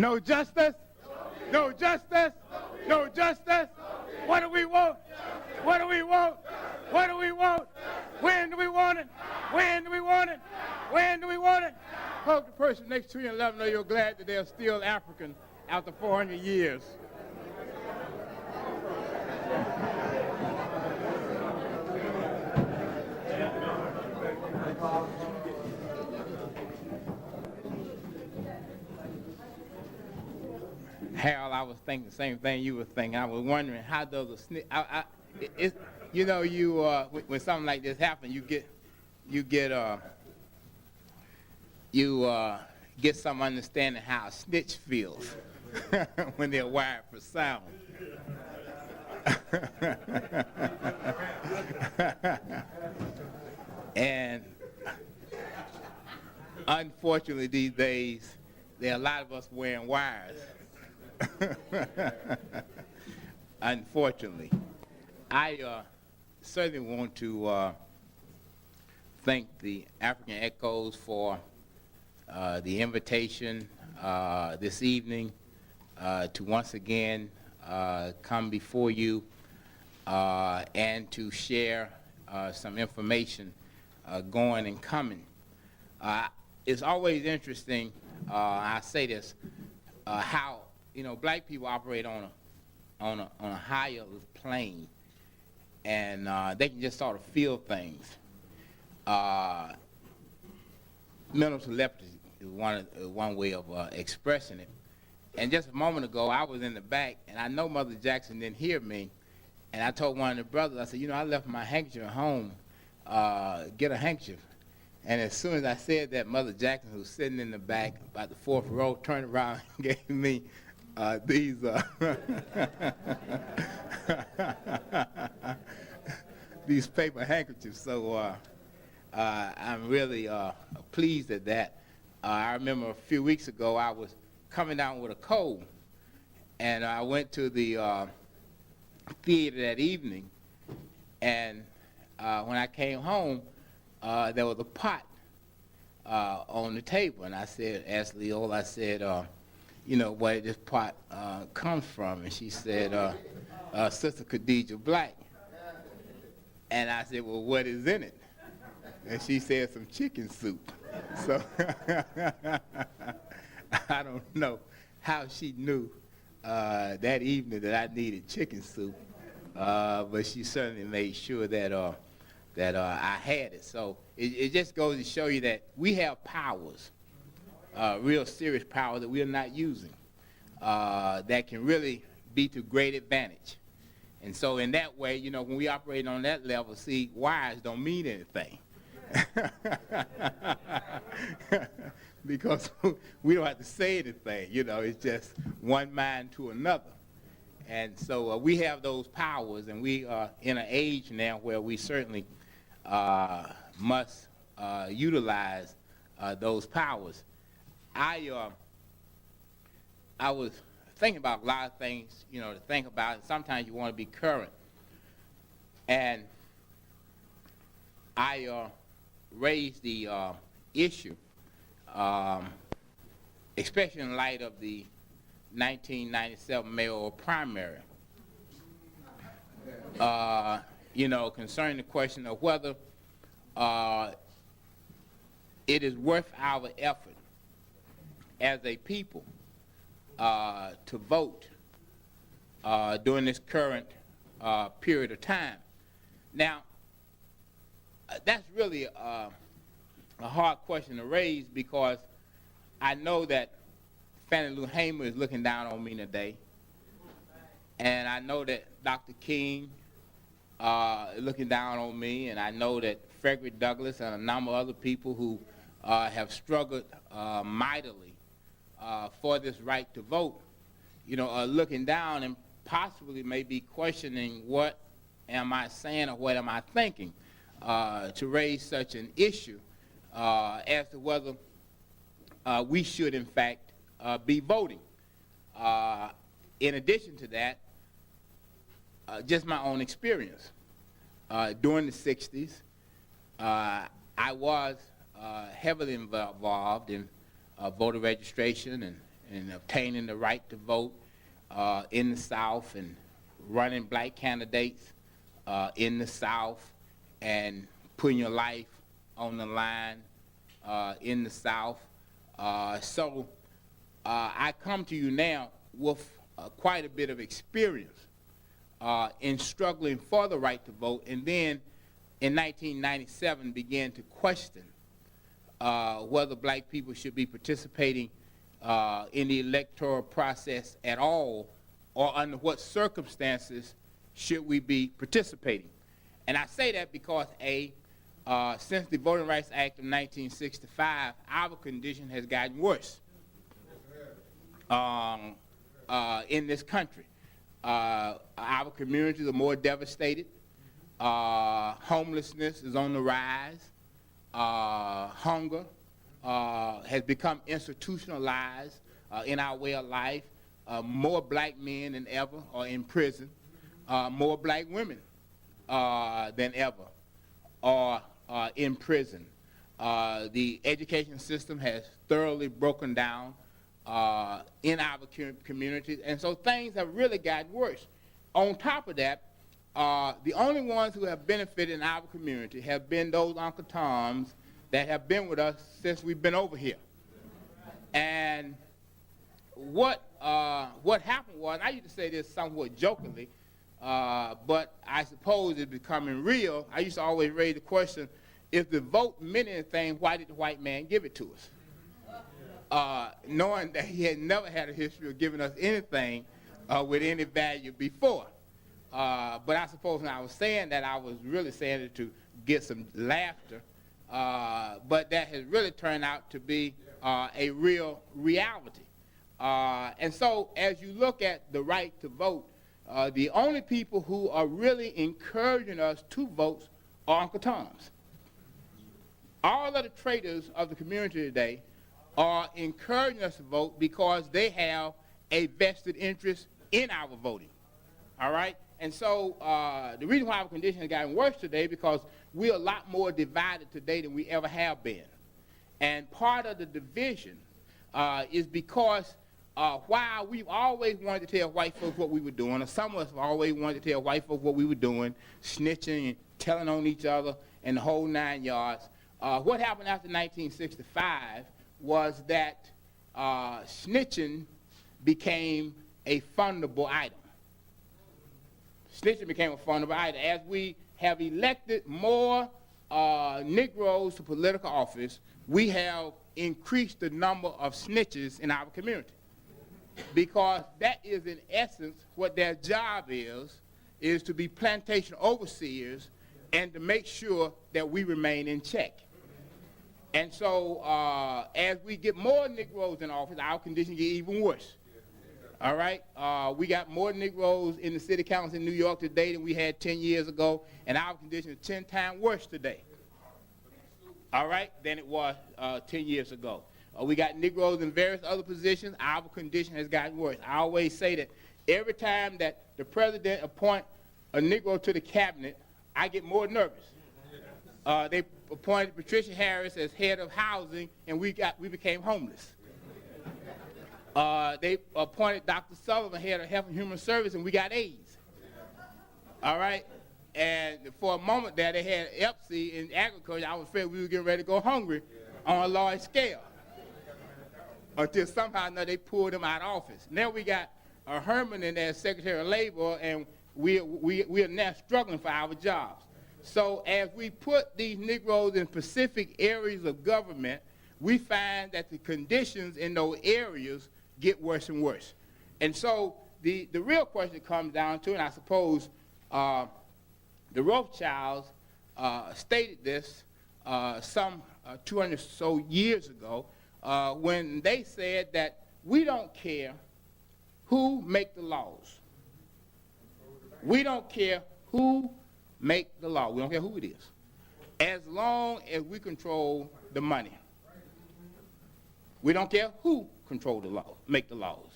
No justice? No justice? No justice? What do we want? What do we want? What do we want? When do we want it? When do we want it? When do we want it? Poke the person next to you and let them know you're glad that they're still African after 400 years. Harold, I was thinking the same thing you were thinking. I was wondering how does a snitch, you know, when something like this happens, you get some understanding how a snitch feels when they're wired for sound. And unfortunately these days, there are a lot of us wearing wires. Unfortunately. I certainly want to thank the African Echoes for the invitation this evening to once again come before you and to share some information going and coming. It's always interesting, I say this, how black people operate on a higher plane, and they can just sort of feel things. Mental telepathy is one way of expressing it. And just a moment ago, I was in the back, and I know Mother Jackson didn't hear me, and I told one of the brothers, I said, I left my handkerchief at home. Get a handkerchief. And as soon as I said that, Mother Jackson, who was sitting in the back, about the fourth row, turned around and gave me these these paper handkerchiefs. So I'm really pleased at that. I remember a few weeks ago I was coming down with a cold, and I went to the theater that evening, and when I came home, there was a pot on the table, and I asked Leola, I said, where this pot comes from? And she said, Sister Khadijah Black. And I said, well, what is in it? And she said, some chicken soup. So I don't know how she knew that evening that I needed chicken soup, but she certainly made sure that I had it. So it just goes to show you that we have powers, real serious power that we are not using, that can really be to great advantage. And so in that way, when we operate on that level, see, wires don't mean anything. Because we don't have to say anything, it's just one mind to another. And so we have those powers, and we are in an age now where we certainly must utilize those powers. I was thinking about a lot of things, to think about. Sometimes you want to be current. And I raised the issue, especially in light of the 1997 mayoral primary, concerning the question of whether it is worth our effort as a people to vote during this current period of time. Now, that's really a hard question to raise, because I know that Fannie Lou Hamer is looking down on me today, and I know that Dr. King is looking down on me, and I know that Frederick Douglass and a number of other people who have struggled mightily for this right to vote, are looking down and possibly may be questioning what am I saying or what am I thinking to raise such an issue as to whether we should in fact be voting. In addition to that, just my own experience. During the 60s, I was heavily involved in voter registration and obtaining the right to vote in the South, and running black candidates in the South, and putting your life on the line in the South. So I come to you now with quite a bit of experience in struggling for the right to vote, and then in 1997 began to question whether black people should be participating in the electoral process at all, or under what circumstances should we be participating. And I say that because, since the Voting Rights Act of 1965, our condition has gotten worse in this country. Our communities are more devastated. Homelessness is on the rise. Hunger has become institutionalized in our way of life. More black men than ever are in prison. More black women than ever are in prison. The education system has thoroughly broken down in our communities, and so things have really gotten worse. On top of that, the only ones who have benefited in our community have been those Uncle Toms that have been with us since we've been over here. And what happened was, I used to say this somewhat jokingly, but I suppose it's becoming real. I used to always raise the question, if the vote meant anything, why did the white man give it to us? Knowing that he had never had a history of giving us anything with any value before. But I suppose when I was saying that, I was really saying it to get some laughter. But that has really turned out to be a real reality. And so as you look at the right to vote, the only people who are really encouraging us to vote are Uncle Toms. All of the traitors of the community today are encouraging us to vote because they have a vested interest in our voting. All right? And so the reason why our condition has gotten worse today because we're a lot more divided today than we ever have been. And part of the division is because while we've always wanted to tell white folks what we were doing, or some of us have always wanted to tell white folks what we were doing, snitching and telling on each other and the whole 9 yards, what happened after 1965 was that snitching became a fundable item. Snitching became a fundable item. As we have elected more Negroes to political office, we have increased the number of snitches in our community. Because that is in essence what their job is to be plantation overseers and to make sure that we remain in check. And so as we get more Negroes in office, our condition get even worse. All right? We got more Negroes in the city council in New York today than we had 10 years ago, and our condition is 10 times worse today. All right? Than it was 10 years ago. We got Negroes in various other positions. Our condition has gotten worse. I always say that every time that the president appoints a Negro to the cabinet, I get more nervous. They appointed Patricia Harris as head of housing, and we became homeless. They appointed Dr. Sullivan head of Health and Human Services, and we got AIDS. All right? And for a moment there, they had EPSI in agriculture. I was afraid we were getting ready to go hungry on a large scale. Until somehow or another they pulled him out of office. Now we got Herman in there as Secretary of Labor, and we are now struggling for our jobs. So as we put these Negroes in specific areas of government, we find that the conditions in those areas get worse and worse. And so the real question comes down to, and I suppose the Rothschilds stated this some 200 or so years ago, when they said that we don't care who make the laws. We don't care who make the law. We don't care who it is. As long as we control the money. We don't care who control the law, make the laws.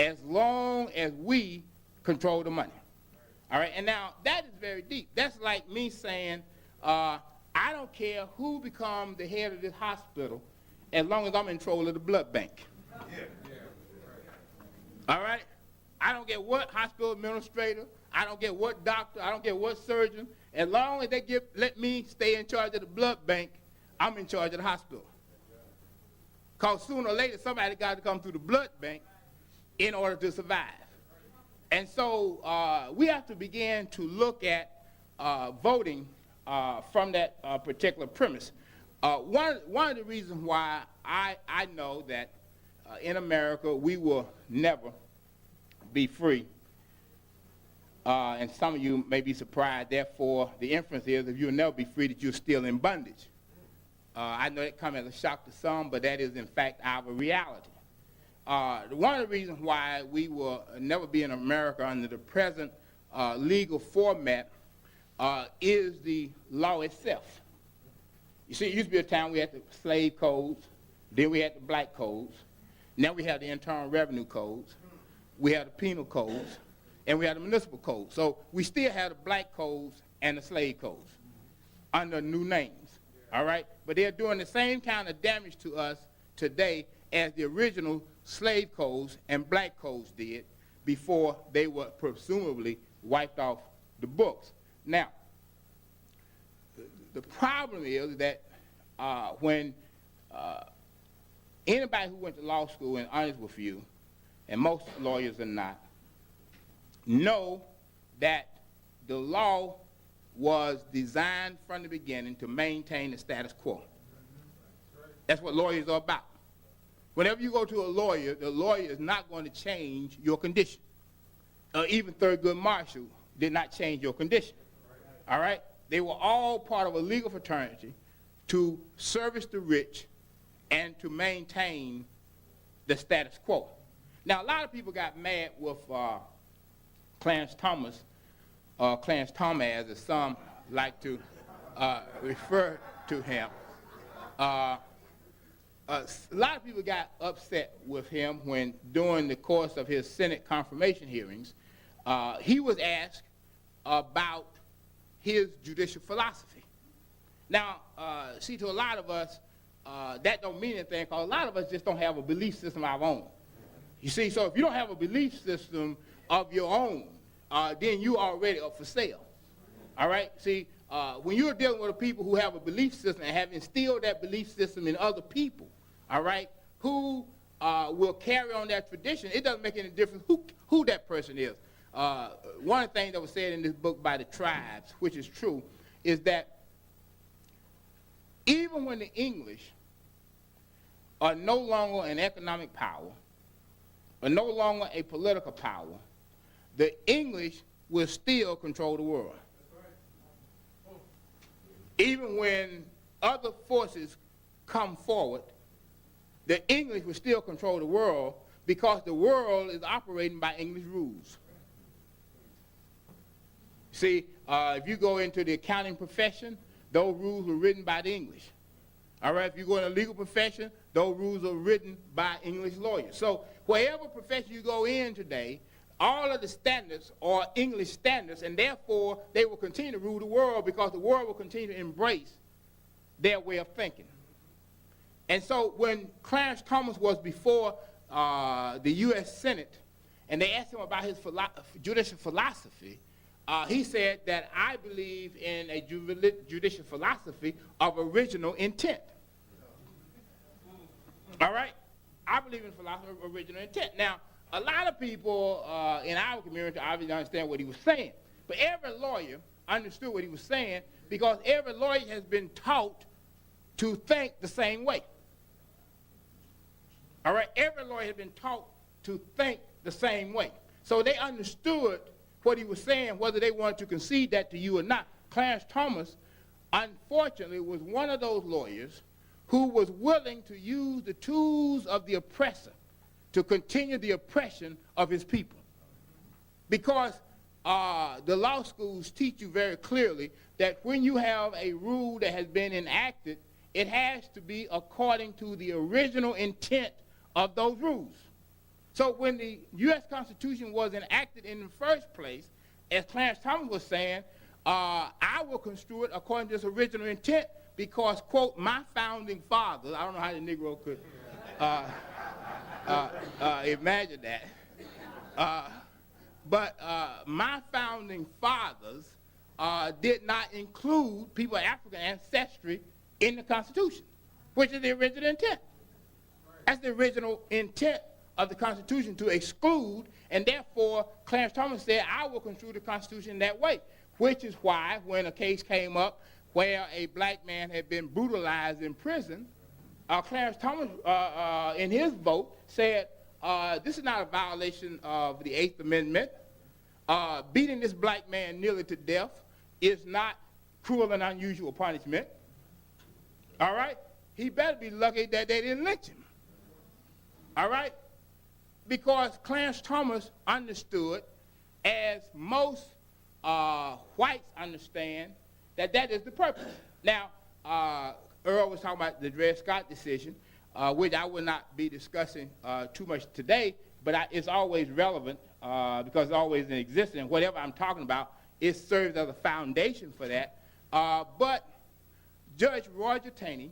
As long as we control the money. All right, and now that is very deep. That's like me saying, I don't care who becomes the head of this hospital as long as I'm in control of the blood bank. All right? I don't care what hospital administrator, I don't care what doctor, I don't care what surgeon. As long as they let me stay in charge of the blood bank, I'm in charge of the hospital. Because sooner or later, somebody got to come through the blood bank in order to survive. And so we have to begin to look at voting from that particular premise. One of the reasons why I know that in America we will never be free, and some of you may be surprised, therefore the inference is if you'll never be free that you're still in bondage. I know that comes as a shock to some, but that is in fact our reality. One of the reasons why we will never be in America under the present legal format is the law itself. You see, it used to be a time we had the slave codes, then we had the black codes, now we have the internal revenue codes, we have the penal codes, and we have the municipal codes. So we still have the black codes and the slave codes under new names. All right? But they're doing the same kind of damage to us today as the original slave codes and black codes did before they were presumably wiped off the books. Now, the problem is that when anybody who went to law school, and honest with you, and most lawyers are not, know that the law was designed from the beginning to maintain the status quo. That's what lawyers are about. Whenever you go to a lawyer, the lawyer is not going to change your condition. Even Thurgood Marshall did not change your condition. All right? They were all part of a legal fraternity to service the rich and to maintain the status quo. Now, a lot of people got mad with Clarence Thomas, Clarence Thomas, as some like to refer to him. A lot of people got upset with him when, during the course of his Senate confirmation hearings, he was asked about his judicial philosophy. Now, see, to a lot of us, that don't mean anything, because a lot of us just don't have a belief system of our own. You see, so if you don't have a belief system of your own, then you are already up for sale. All right? See, when you're dealing with people who have a belief system and have instilled that belief system in other people, all right, who will carry on that tradition, it doesn't make any difference who that person is. One of the things that was said in this book by the tribes, which is true, is that even when the English are no longer an economic power, or no longer a political power, the English will still control the world. Even when other forces come forward, the English will still control the world because the world is operating by English rules. See, if you go into the accounting profession, those rules were written by the English. All right, if you go in the legal profession, those rules are written by English lawyers. So wherever profession you go in today, all of the standards are English standards, and therefore they will continue to rule the world because the world will continue to embrace their way of thinking. And so when Clarence Thomas was before the U.S. Senate, and they asked him about his judicial philosophy, he said that I believe in a judicial philosophy of original intent. All right? I believe in philosophy of original intent. Now, a lot of people in our community obviously understand what he was saying. But every lawyer understood what he was saying because every lawyer has been taught to think the same way. All right? Every lawyer has been taught to think the same way. So they understood what he was saying, whether they wanted to concede that to you or not. Clarence Thomas, unfortunately, was one of those lawyers who was willing to use the tools of the oppressor to continue the oppression of his people. Because the law schools teach you very clearly that when you have a rule that has been enacted, it has to be according to the original intent of those rules. So when the U.S. Constitution was enacted in the first place, as Clarence Thomas was saying, I will construe it according to its original intent because, quote, my founding fathers, I don't know how the Negro could imagine that, But my founding fathers did not include people of African ancestry in the Constitution, which is the original intent. That's the original intent of the Constitution, to exclude, and therefore Clarence Thomas said, I will construe the Constitution that way, which is why when a case came up where a black man had been brutalized in prison, Clarence Thomas, in his vote, said, this is not a violation of the 8th Amendment. Beating this black man nearly to death is not cruel and unusual punishment. All right? He better be lucky that they didn't lynch him. All right? Because Clarence Thomas understood, as most whites understand, that that is the purpose. Now, Earl was talking about the Dred Scott decision, which I will not be discussing too much today, but it's always relevant because it's always in existence. Whatever I'm talking about, it serves as a foundation for that. But Judge Roger Taney,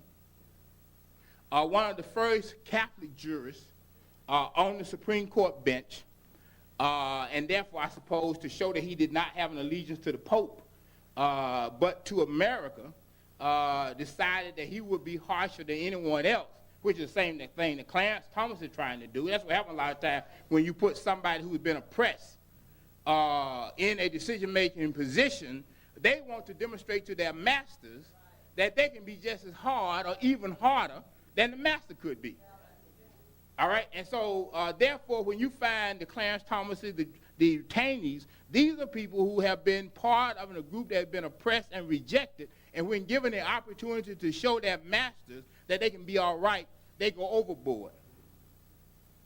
one of the first Catholic jurists on the Supreme Court bench, and therefore I suppose to show that he did not have an allegiance to the Pope, but to America, decided that he would be harsher than anyone else, which is the same thing that Clarence Thomas is trying to do. That's what happens a lot of times when you put somebody who's been oppressed in a decision-making position. They want to demonstrate to their masters that they can be just as hard or even harder than the master could be. All right? And so, therefore, when you find the Clarence Thomases, the Taneys, these are people who have been part of a group that has been oppressed and rejected, and when given the opportunity to show their masters that they can be all right, they go overboard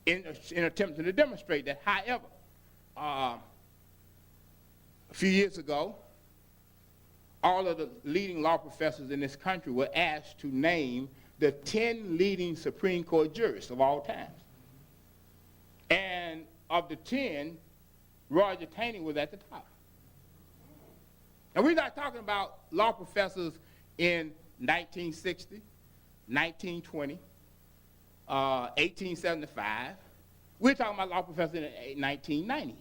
in attempting to demonstrate that. However, a few years ago, all of the leading law professors in this country were asked to name the 10 leading Supreme Court jurists of all times. And of the 10, Roger Taney was at the top. And we're not talking about law professors in 1960, 1920, 1875. We're talking about law professors in the 1990s.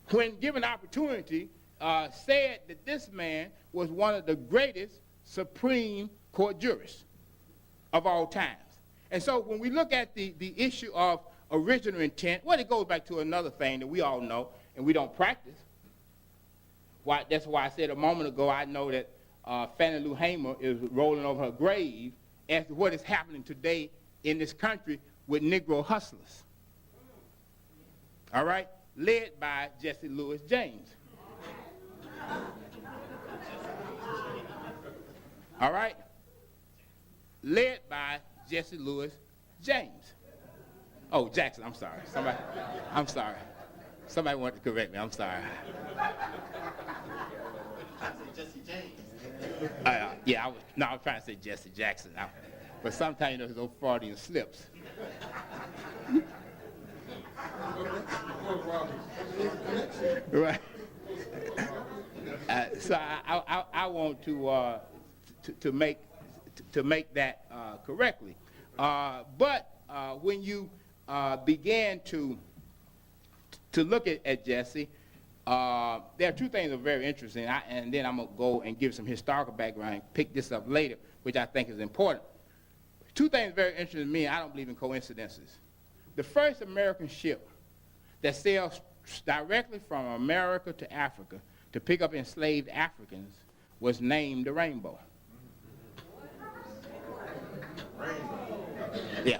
When given opportunity, said that this man was one of the greatest Supreme Court jurists of all times. And so when we look at the issue of original intent, well, it goes back to another thing that we all know and we don't practice. That's why I said a moment ago, I know that Fannie Lou Hamer is rolling over her grave as to what is happening today in this country with Negro hustlers. All right? Led by Jesse Louis James. All right? Led by Jesse Louis James. Oh, Jackson, I'm sorry. Somebody wanted to correct me, I'm sorry. Jesse James. Yeah, I was trying to say Jesse Jackson. But sometimes, there's those Freudian slips. Right. So I want to make that correctly. But when you began to look at Jesse, there are two things that are very interesting, and then I'm going to go and give some historical background and pick this up later, which I think is important. Two things very interesting to me, I don't believe in coincidences. The first American ship that sailed directly from America to Africa to pick up enslaved Africans was named the Rainbow. Yeah.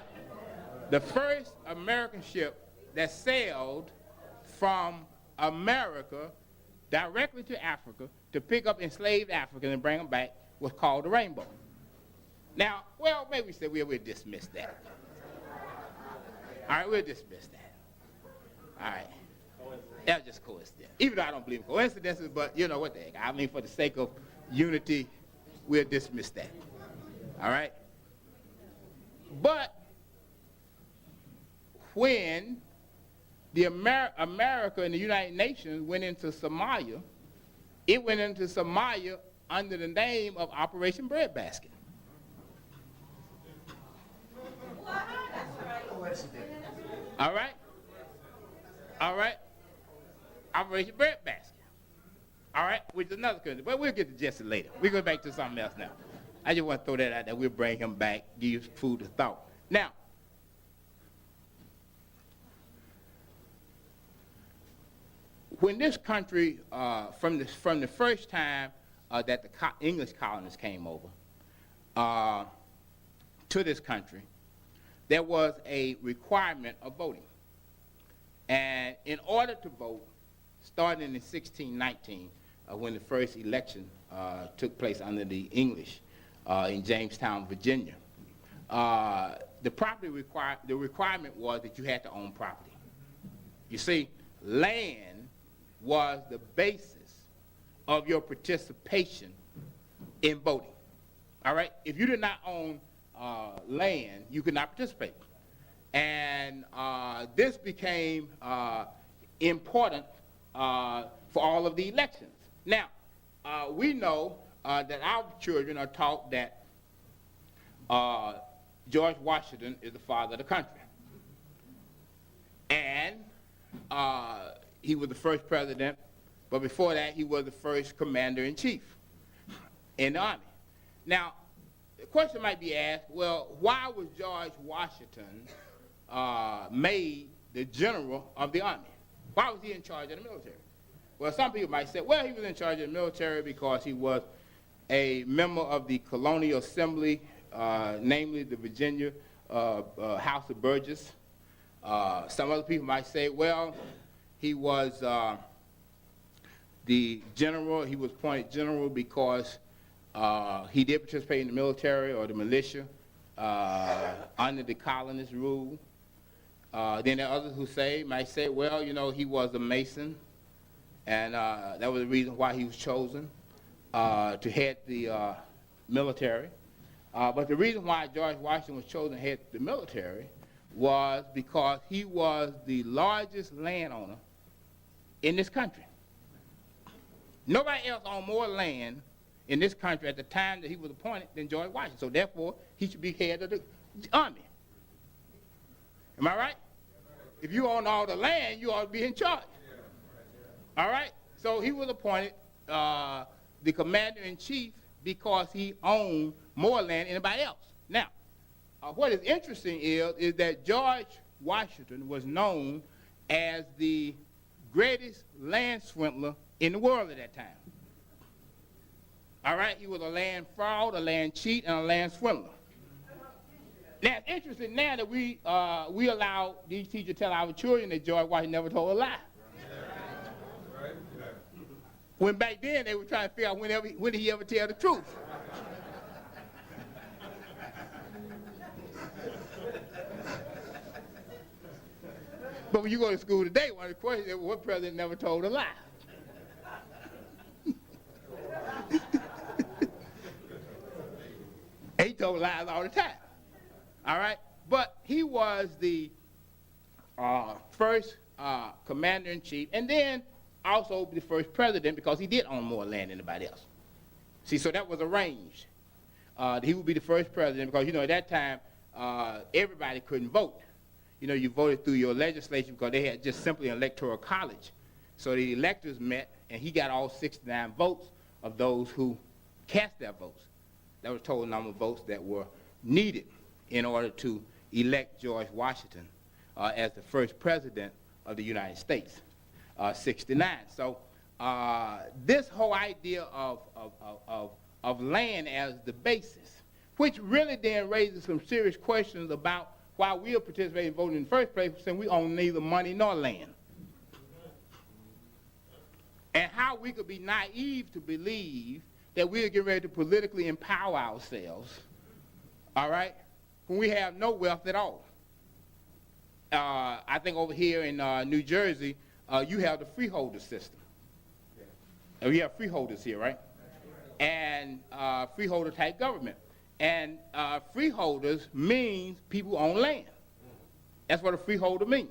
The first American ship that sailed from America directly to Africa to pick up enslaved Africans and bring them back was called the Rainbow. Now, well, maybe we said we'll dismiss that. All right, we'll dismiss that. All right. That was just coincidence. Even though I don't believe in coincidences, but you know what the heck. I mean, for the sake of unity, we'll dismiss that. All right? But when the America and the United Nations went into Somalia, it went into Somalia under the name of Operation Breadbasket. All right? All right? Operation Breadbasket. All right? Which is another country. But we'll get to Jesse later. We'll go back to something else now. I just want to throw that out there. We'll bring him back, give you food for thought. Now, when this country, from the first time that the English colonists came over to this country, there was a requirement of voting. And in order to vote, starting in 1619, when the first election took place under the English in Jamestown, Virginia, the requirement was that you had to own property. You see, land was the basis of your participation in voting. All right? If you did not own land, you could not participate. And this became important for all of the elections. Now, we know that our children are taught that George Washington is the father of the country. And he was the first president, but before that, he was the first commander-in-chief in the Army. Now, the question might be asked, well, why was George Washington made the general of the Army? Why was he in charge of the military? Well, some people might say, well, he was in charge of the military because he was a member of the Colonial Assembly, namely the Virginia House of Burgess. Some other people might say, well, he was the general, he was appointed general because he did participate in the military or the militia under the colonist rule. Then there are others who might say, well, you know, he was a Mason, and that was the reason why he was chosen to head the military. But the reason why George Washington was chosen to head the military was because he was the largest landowner in this country. Nobody else owned more land in this country at the time that he was appointed than George Washington. So therefore, he should be head of the Army. Am I right? If you own all the land, you ought to be in charge. All right? So he was appointed the commander-in-chief because he owned more land than anybody else. Now, what is interesting is that George Washington was known as the greatest land swindler in the world at that time. All right? He was a land fraud, a land cheat, and a land swindler. Now, it's interesting now that we allow these teachers to tell our children that George Washington never told a lie. When back then, they were trying to figure out when did he ever tell the truth. But when you go to school today, one of the questions is, what president never told a lie? He told lies all the time. All right? But he was the first commander-in-chief, and then also the first president because he did own more land than anybody else. See, so that was arranged. He would be the first president because, you know, at that time, everybody couldn't vote. You know, you voted through your legislature because they had just simply an electoral college. So the electors met, and he got all 69 votes of those who cast their votes. That was the total number of votes that were needed in order to elect George Washington as the first president of the United States, 69. So this whole idea of land as the basis, which really then raises some serious questions about why we are participating in voting in the first place, since we own neither money nor land. And how we could be naive to believe that we're getting ready to politically empower ourselves, all right, when we have no wealth at all. I think over here in New Jersey, you have the freeholder system. We have freeholders here, right? And freeholder type government. And freeholders means people who own land. That's what a freeholder means.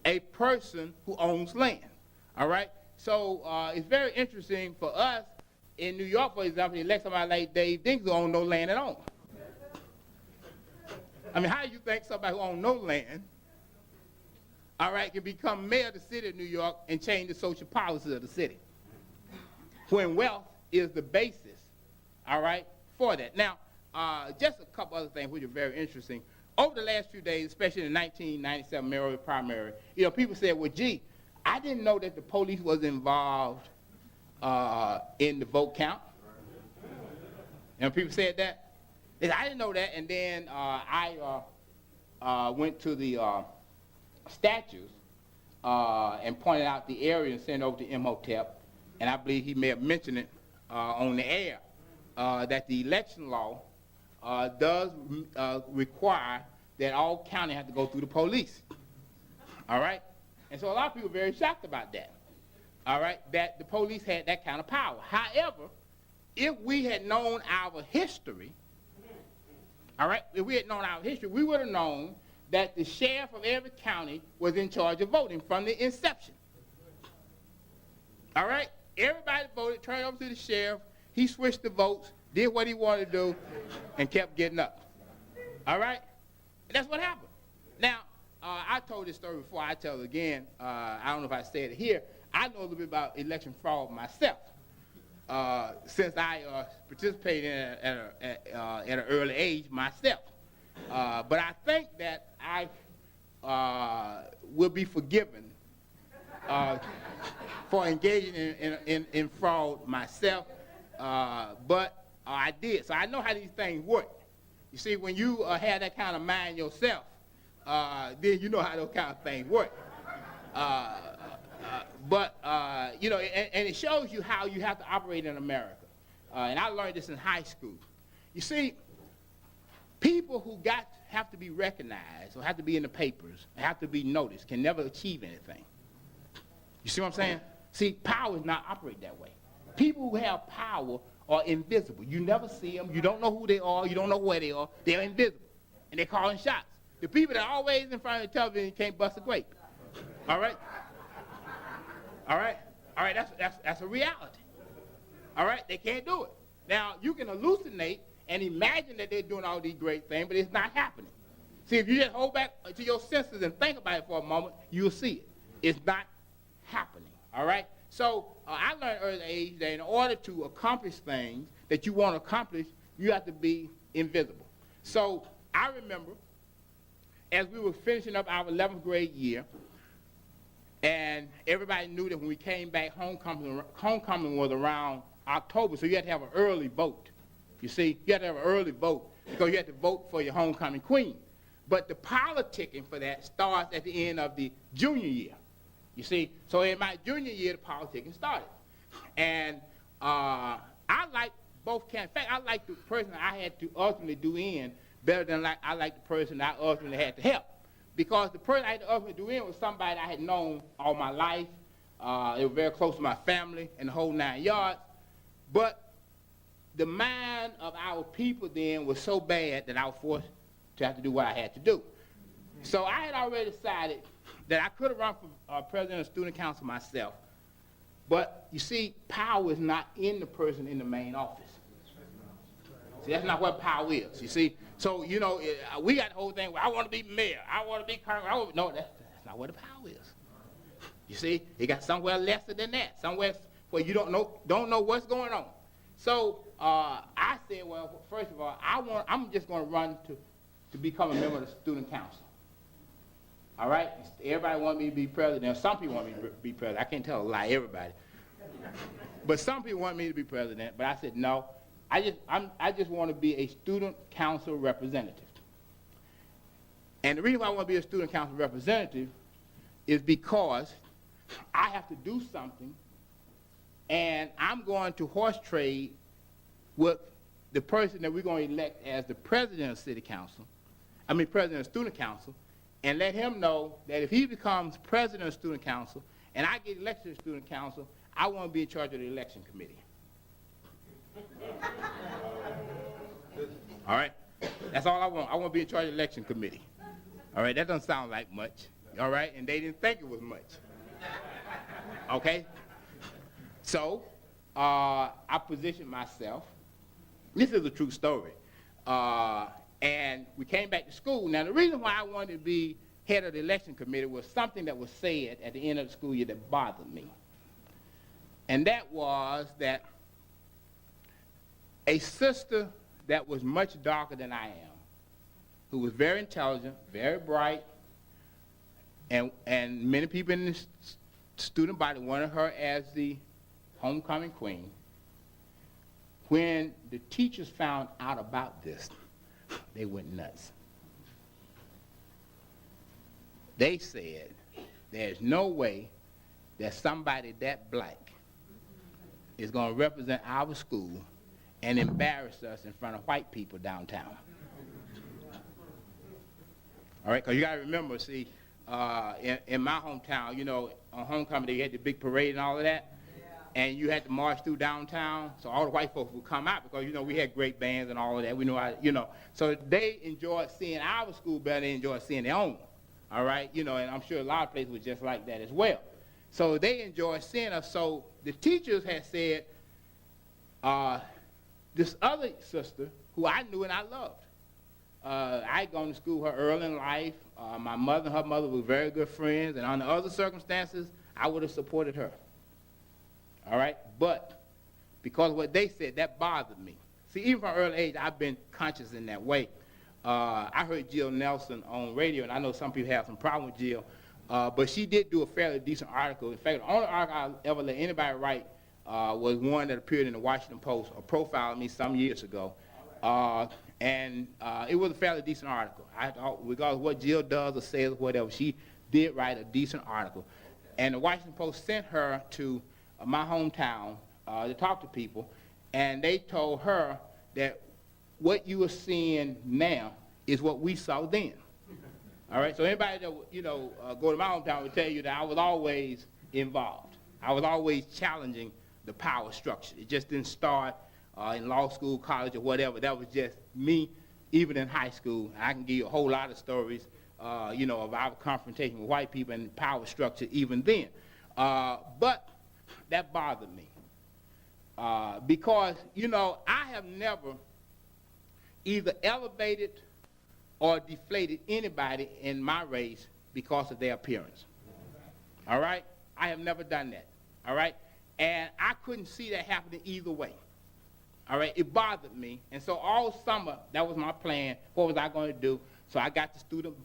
A person who owns land, all right? So it's very interesting for us in New York, for example, to elect somebody like Dave Dinks who owns no land at all. I mean, how do you think somebody who owns no land all right, can become mayor of the city of New York and change the social policy of the city. When wealth is the basis, all right, for that. Now, just a couple other things which are very interesting. Over the last few days, especially in the 1997 mayoral primary, people said, well, gee, I didn't know that the police was involved in the vote count. People said that. They said, I didn't know that, and then I went to the statues and pointed out the area and sent it over to Imhotep, and I believe he may have mentioned it on the air, that the election law does require that all county have to go through the police. All right? And so a lot of people are very shocked about that. All right? That the police had that kind of power. However, if we had known our history, all right, if we had known our history, we would have known that the sheriff of every county was in charge of voting from the inception. All right? Everybody voted, turned over to the sheriff. He switched the votes, did what he wanted to do, and kept getting up. All right? And that's what happened. Now, I told this story before. I tell it again. I don't know if I said it here. I know a little bit about election fraud myself, since I participated in it at an early age myself. But I think that I will be forgiven for engaging in fraud myself. But I did. So I know how these things work. You see, when you have that kind of mind yourself, then you know how those kind of things work. And it shows you how you have to operate in America. And I learned this in high school. You see, people who have to be recognized or have to be in the papers, have to be noticed, can never achieve anything. You see what I'm saying? See, power does not operate that way. People who have power are invisible. You never see them. You don't know who they are. You don't know where they are. They're invisible. And they're calling shots. The people that are always in front of the television can't bust a grape. All right? All right? All right, that's a reality. All right? They can't do it. Now, you can hallucinate and imagine that they're doing all these great things, but it's not happening. See, if you just hold back to your senses and think about it for a moment, you'll see it. It's not happening. All right? So I learned at an early age that in order to accomplish things that you want to accomplish, you have to be invisible. So I remember as we were finishing up our 11th grade year, and everybody knew that when we came back, homecoming was around October, so you had to have an early vote. You see, you had to have an early vote because you had to vote for your homecoming queen. But the politicking for that starts at the end of the junior year. You see, so in my junior year, the politicking started. And I like both candidates. In fact, I like the person I had to ultimately do in better than I like the person I ultimately had to help. Because the person I had to ultimately do in was somebody I had known all my life. They were very close to my family and the whole 9 yards. But the mind of our people then was so bad that I was forced to have to do what I had to do. So I had already decided that I could have run for president of student council myself. But you see, power is not in the person in the main office. See, that's not what power is, you see. So, we got the whole thing, well, I want to be mayor, I want to be colonel. No, that's not what the power is. You see, it got somewhere lesser than that, somewhere where you don't know what's going on. So I said, well, first of all, I'm just going to run to become a member of the student council. All right? Everybody wanted me to be president. Some people want me to be president. I can't tell a lie, everybody. But some people want me to be president. But I said, no, I just want to be a student council representative. And the reason why I want to be a student council representative is because I have to do something, and I'm going to horse trade with the person that we're going to elect as the president of president of student council, and let him know that if he becomes president of student council and I get elected to student council, I want to be in charge of the election committee. All right? That's all I want. I want to be in charge of the election committee. All right? That doesn't sound like much. All right? And they didn't think it was much. Okay? So, I positioned myself. This is a true story. And we came back to school. Now, the reason why I wanted to be head of the election committee was something that was said at the end of the school year that bothered me. And that was that a sister that was much darker than I am, who was very intelligent, very bright, and many people in the student body wanted her as the homecoming queen. When the teachers found out about this, they went nuts. They said, there's no way that somebody that black is going to represent our school and embarrass us in front of white people downtown. All right, because you got to remember, see, in my hometown, you know, on homecoming, they had the big parade and all of that. And you had to march through downtown, so all the white folks would come out because, you know, we had great bands and all of that. We know how, you know. So they enjoyed seeing our school better than they enjoyed seeing their own, all right? You know, and I'm sure a lot of places were just like that as well. So they enjoyed seeing us. So the teachers had said, this other sister, who I knew and I loved, I had gone to school with her early in life. My mother and her mother were very good friends, and under other circumstances, I would have supported her. All right, but because of what they said, that bothered me. See, even from an early age, I've been conscious in that way. I heard Jill Nelson on radio, and I know some people have some problem with Jill, but she did do a fairly decent article. In fact, the only article I ever let anybody write was one that appeared in the Washington Post, a profile of me some years ago. And it was a fairly decent article. Regardless of what Jill does or says or whatever, she did write a decent article. And the Washington Post sent her to my hometown to talk to people, and they told her that what you are seeing now is what we saw then. All right, so anybody that, you know, go to my hometown will tell you that I was always involved. I was always challenging the power structure. It just didn't start in law school, college, or whatever. That was just me, even in high school. I can give you a whole lot of stories, you know, of our confrontation with white people and the power structure even then. But that bothered me because, you know, I have never either elevated or deflated anybody in my race because of their appearance. All right? I have never done that. All right? And I couldn't see that happening either way. All right? It bothered me. And so all summer, that was my plan. What was I going to do? So I got the student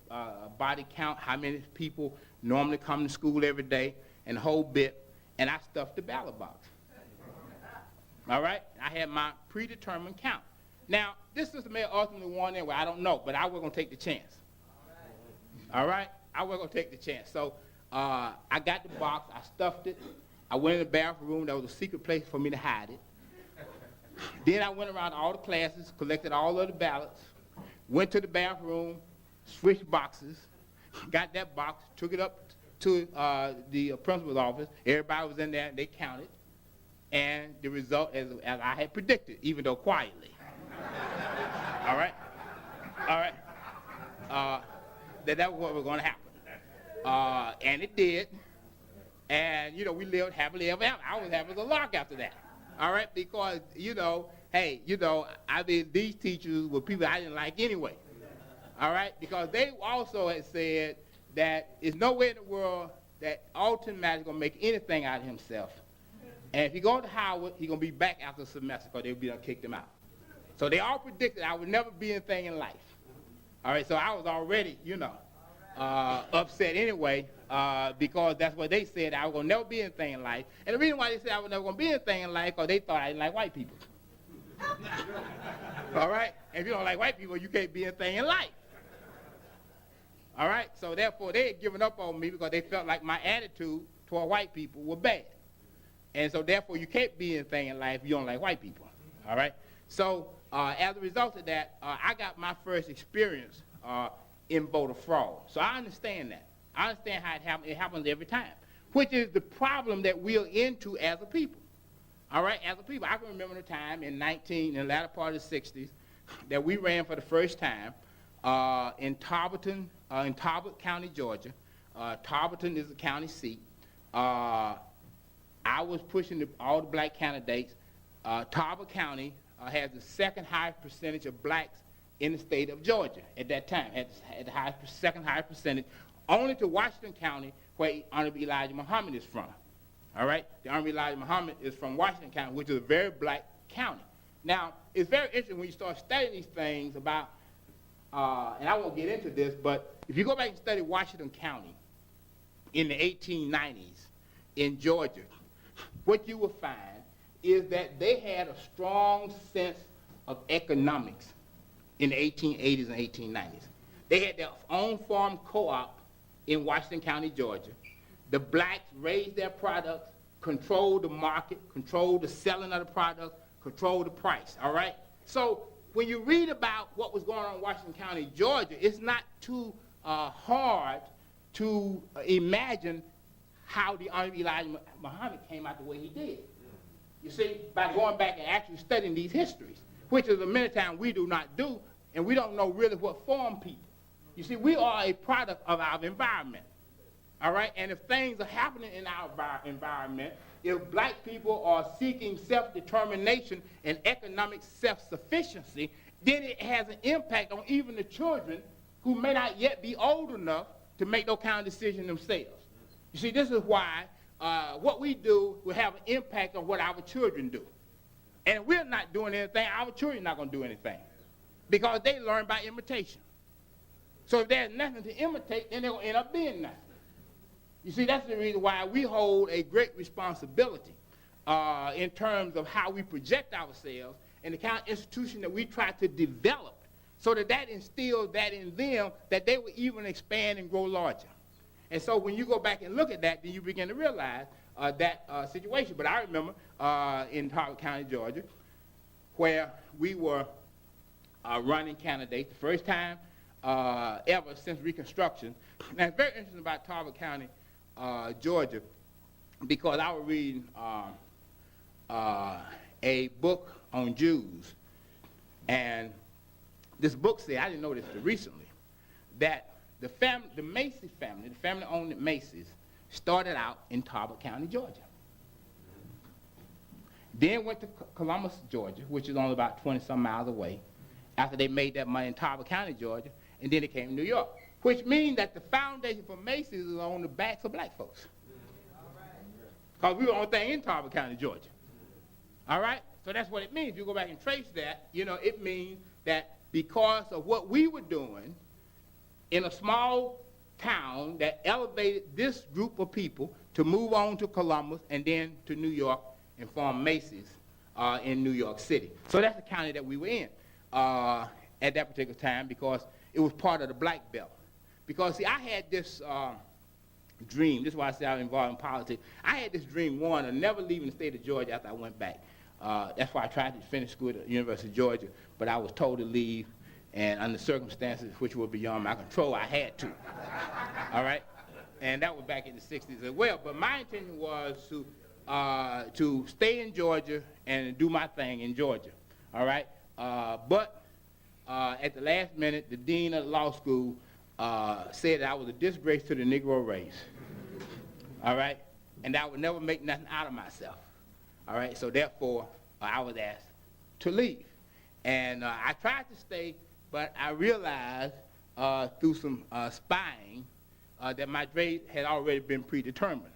body count, how many people normally come to school every day, and the whole bit. And I stuffed the ballot box. All right? I had my predetermined count. Now, this sister may have ultimately won anyway. I don't know, but I was going to take the chance. All right? I was going to take the chance. So I got the box. I stuffed it. I went in the bathroom. There was a secret place for me to hide it. Then I went around all the classes, collected all of the ballots, went to the bathroom, switched boxes, got that box, took it up to the principal's office. Everybody was in there, and they counted. And the result, as I had predicted, even though quietly. All right? All right? That was what was going to happen. And it did. And, you know, we lived happily ever after. I was happy as a lark after that. All right? Because, you know, hey, you know, I mean, these teachers were people I didn't like anyway. All right? Because they also had said that there's no way in the world that Alton Maddox is going to make anything out of himself. And if he goes to Howard, he's going to be back after the semester because they'll be done kicked him out. So they all predicted I would never be anything in life. All right, so I was already, you know, upset anyway because that's what they said. I was going to never be anything in life. And the reason why they said I was never going to be anything in life because they thought I didn't like white people. All right? If you don't like white people, you can't be anything in life. All right? So therefore, they had given up on me because they felt like my attitude toward white people were bad. And so therefore, you can't be anything in life if you don't like white people. All right? So as a result of that, I got my first experience in voter fraud. So I understand that. I understand how it happens. It happens every time, which is the problem that we're into as a people. All right? As a people, I can remember the time in the latter part of the 60s that we ran for the first time in Talbot County, Georgia. Talbot is the county seat. I was pushing all the black candidates. Talbot County has the second highest percentage of blacks in the state of Georgia at that time. Had the second highest percentage. only to Washington County, where Honorable Elijah Muhammad is from. All right? The Honorable Elijah Muhammad is from Washington County, which is a very black county. Now, it's very interesting when you start studying these things about, and I won't get into this, but if you go back and study Washington County in the 1890s in Georgia, what you will find is that they had a strong sense of economics in the 1880s and 1890s. They had their own farm co-op in Washington County, Georgia. The blacks raised their products, controlled the market, controlled the selling of the products, controlled the price, all right? So when you read about what was going on in Washington County, Georgia, it's not too hard to imagine how the Honorable Elijah Muhammad came out the way he did. You see, by going back and actually studying these histories, which is a many times we do not do, and we don't know really what formed people. You see, we are a product of our environment, all right? And if things are happening in our environment, if black people are seeking self-determination and economic self-sufficiency, then it has an impact on even the children who may not yet be old enough to make those kind of decisions themselves. You see, this is why what we do will have an impact on what our children do. And if we're not doing anything, our children are not going to do anything because they learn by imitation. So if there's nothing to imitate, then they're going to end up being nothing. You see, that's the reason why we hold a great responsibility in terms of how we project ourselves and the kind of institution that we try to develop so that instills that in them that they will even expand and grow larger. And so when you go back and look at that, then you begin to realize that situation. But I remember in Tarrant County, Georgia, where we were running candidates the first time ever since Reconstruction. Now, it's very interesting about Tarrant County, Georgia, because I was reading a book on Jews, and this book said, I didn't know this till recently, that the Macy family, the family owned Macy's, started out in Talbot County, Georgia. Then went to Columbus, Georgia, which is only about 20-some miles away, after they made that money in Talbot County, Georgia, and then it came to New York, which means that the foundation for Macy's is on the backs of black folks. Because we were the only thing in Talbot County, Georgia. All right? So that's what it means. If you go back and trace that, you know, it means that because of what we were doing in a small town that elevated this group of people to move on to Columbus and then to New York and form Macy's in New York City. So that's the county that we were in at that particular time because it was part of the Black Belt. Because, see, I had this dream. This is why I say I'm involved in politics. I had this dream, one, of never leaving the state of Georgia after I went back. That's why I tried to finish school at the University of Georgia, but I was told to leave, and under circumstances which were beyond my control, I had to. All right? And that was back in the 60s as well. But my intention was to stay in Georgia and do my thing in Georgia. All right? But at the last minute, the dean of the law school said that I was a disgrace to the Negro race. All right? And that I would never make nothing out of myself. All right? So therefore, I was asked to leave. And I tried to stay, but I realized through some spying that my grade had already been predetermined.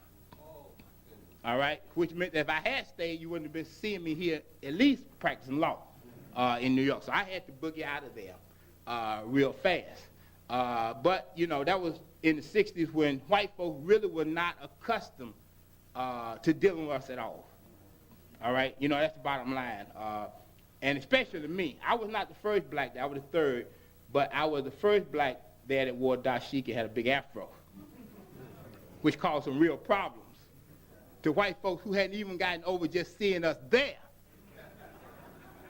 All right? Which meant that if I had stayed, you wouldn't have been seeing me here at least practicing law in New York. So I had to boogie out of there real fast. But, you know, that was in the 60s when white folks really were not accustomed to dealing with us at all. All right? You know, that's the bottom line. And especially me. I was not the first black there. I was the third. But I was the first black there that wore dashiki, had a big afro, which caused some real problems to white folks who hadn't even gotten over just seeing us there.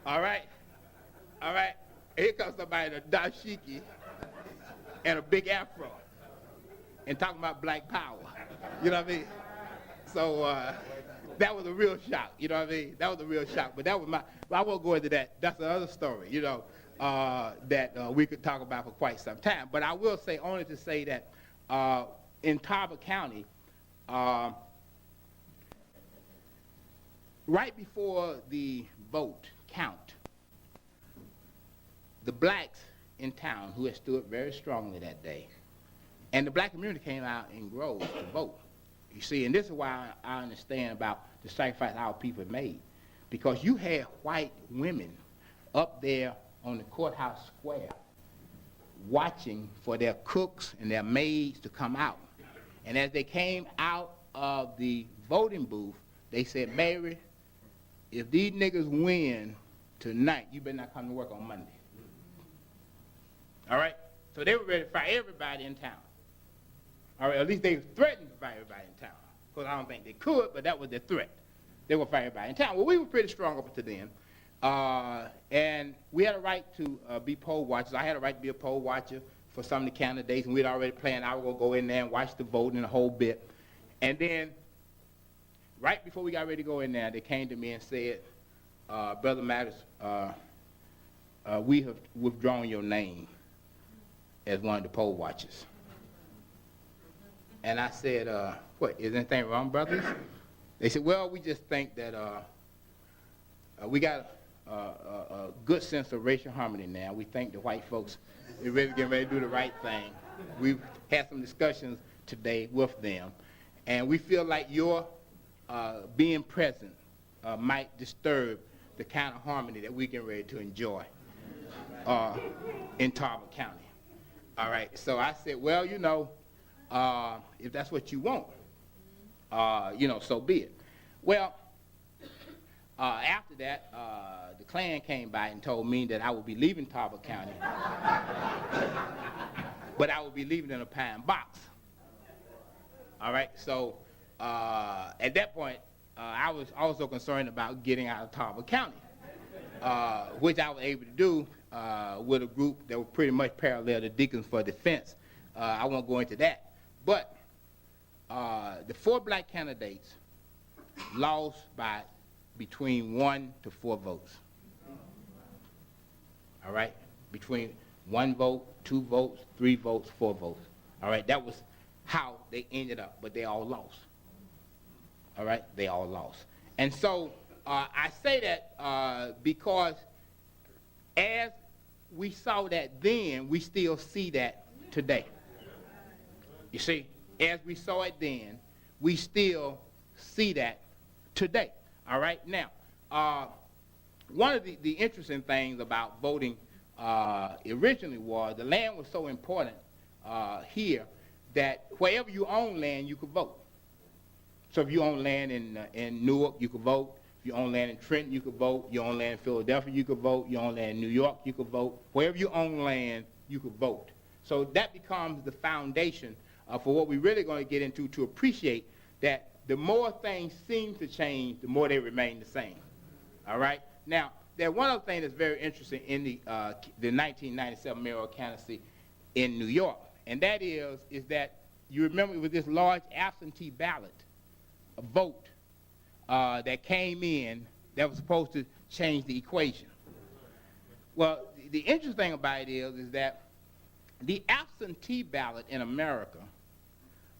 All right? All right? Here comes somebody in a dashiki and a big afro and talking about black power. You know what I mean? So that was a real shock. You know what I mean? That was a real shock. But that was I won't go into that. That's another story, you know, that we could talk about for quite some time. But I will say, only to say that in Talbot County, right before the vote count, the blacks in town who had stood very strongly that day And the black community came out in groves to vote. You see, and this is why I understand about the sacrifice our people made. Because you had white women up there on the courthouse square watching for their cooks and their maids to come out. And as they came out of the voting booth, they said, Mary, if these niggas win tonight, you better not come to work on Monday. All right? So they were ready to fire everybody in town. All right, at least they threatened to fire everybody in town. Because I don't think they could, but that was their threat. They would fire everybody in town. Well, we were pretty strong up to then. And we had a right to be poll watchers. I had a right to be a poll watcher for some of the candidates, and we'd already planned I was going to go in there and watch the voting and the whole bit. And then, right before we got ready to go in there, they came to me and said, Brother Maddox, we have withdrawn your name as one of the poll watchers. And I said, what, is anything wrong, brothers? They said, well, we just think that we got a good sense of racial harmony now. We think the white folks are really getting ready to do the right thing. We've had some discussions today with them, and we feel like your being present might disturb the kind of harmony that we're getting ready to enjoy in Talbot County. All right, so I said, well, you know, if that's what you want, you know, so be it. Well, after that, the Klan came by and told me that I would be leaving Talbot County, but I would be leaving in a pine box. All right, so at that point, I was also concerned about getting out of Talbot County, which I was able to do with a group that was pretty much parallel to Deacons for Defense. I won't go into that. But the 4 black candidates lost by between 1 to 4 votes. All right? Between 1 vote, 2 votes, 3 votes, 4 votes. All right? That was how they ended up, but they all lost. All right? They all lost. And so I say that because as we saw that then, we still see that today. You see, as we saw it then, we still see that today. All right? Now, one of the interesting things about voting originally was the land was so important here that wherever you own land, you could vote. So if you own land in Newark, you could vote. If you own land in Trenton, you could vote. You own land in Philadelphia, you could vote. You own land in New York, you could vote. Wherever you own land, you could vote. So that becomes the foundation for what we're really going to get into to appreciate that the more things seem to change, the more they remain the same. All right? Now, there's one other thing that's very interesting in the 1997 mayoral candidacy in New York, and that is that you remember it was this large absentee ballot vote that came in that was supposed to change the equation. Well, the interesting thing about it is that the absentee ballot in America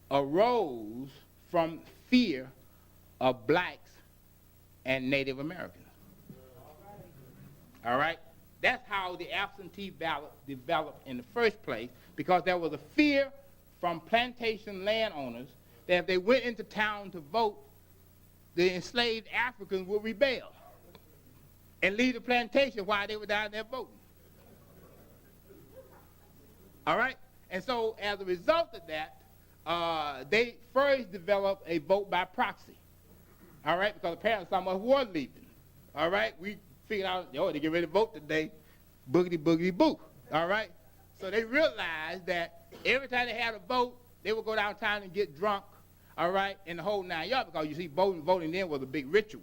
arose from fear of blacks and Native Americans. All right? That's how the absentee ballot developed in the first place, because there was a fear from plantation landowners that if they went into town to vote, the enslaved Africans would rebel and leave the plantation while they were down there voting. All right? And so as a result of that, they first developed a vote by proxy. All right? Because apparently some of us were leaving. All right? We figured out, they get ready to vote today, boogity, boogity, boo. All right? So they realized that every time they had a vote, they would go downtown and get drunk, all right, in the whole 9 yards, because you see, voting then was a big ritual.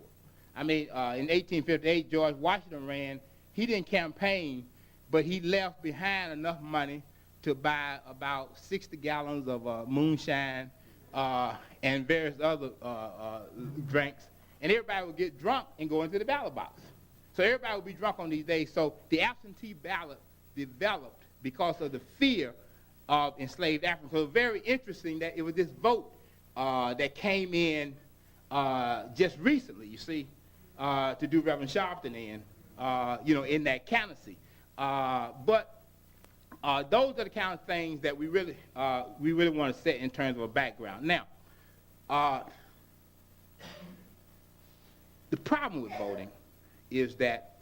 I mean, in 1858, George Washington ran. He didn't campaign, but he left behind enough money to buy about 60 gallons of moonshine and various other drinks. And everybody would get drunk and go into the ballot box. So everybody would be drunk on these days. So the absentee ballot developed because of the fear of enslaved Africans. So it was very interesting that it was this vote that came in just recently, you see, to do Reverend Sharpton in, in that candidacy. But those are the kind of things that we really want to set in terms of a background. Now, the problem with voting is that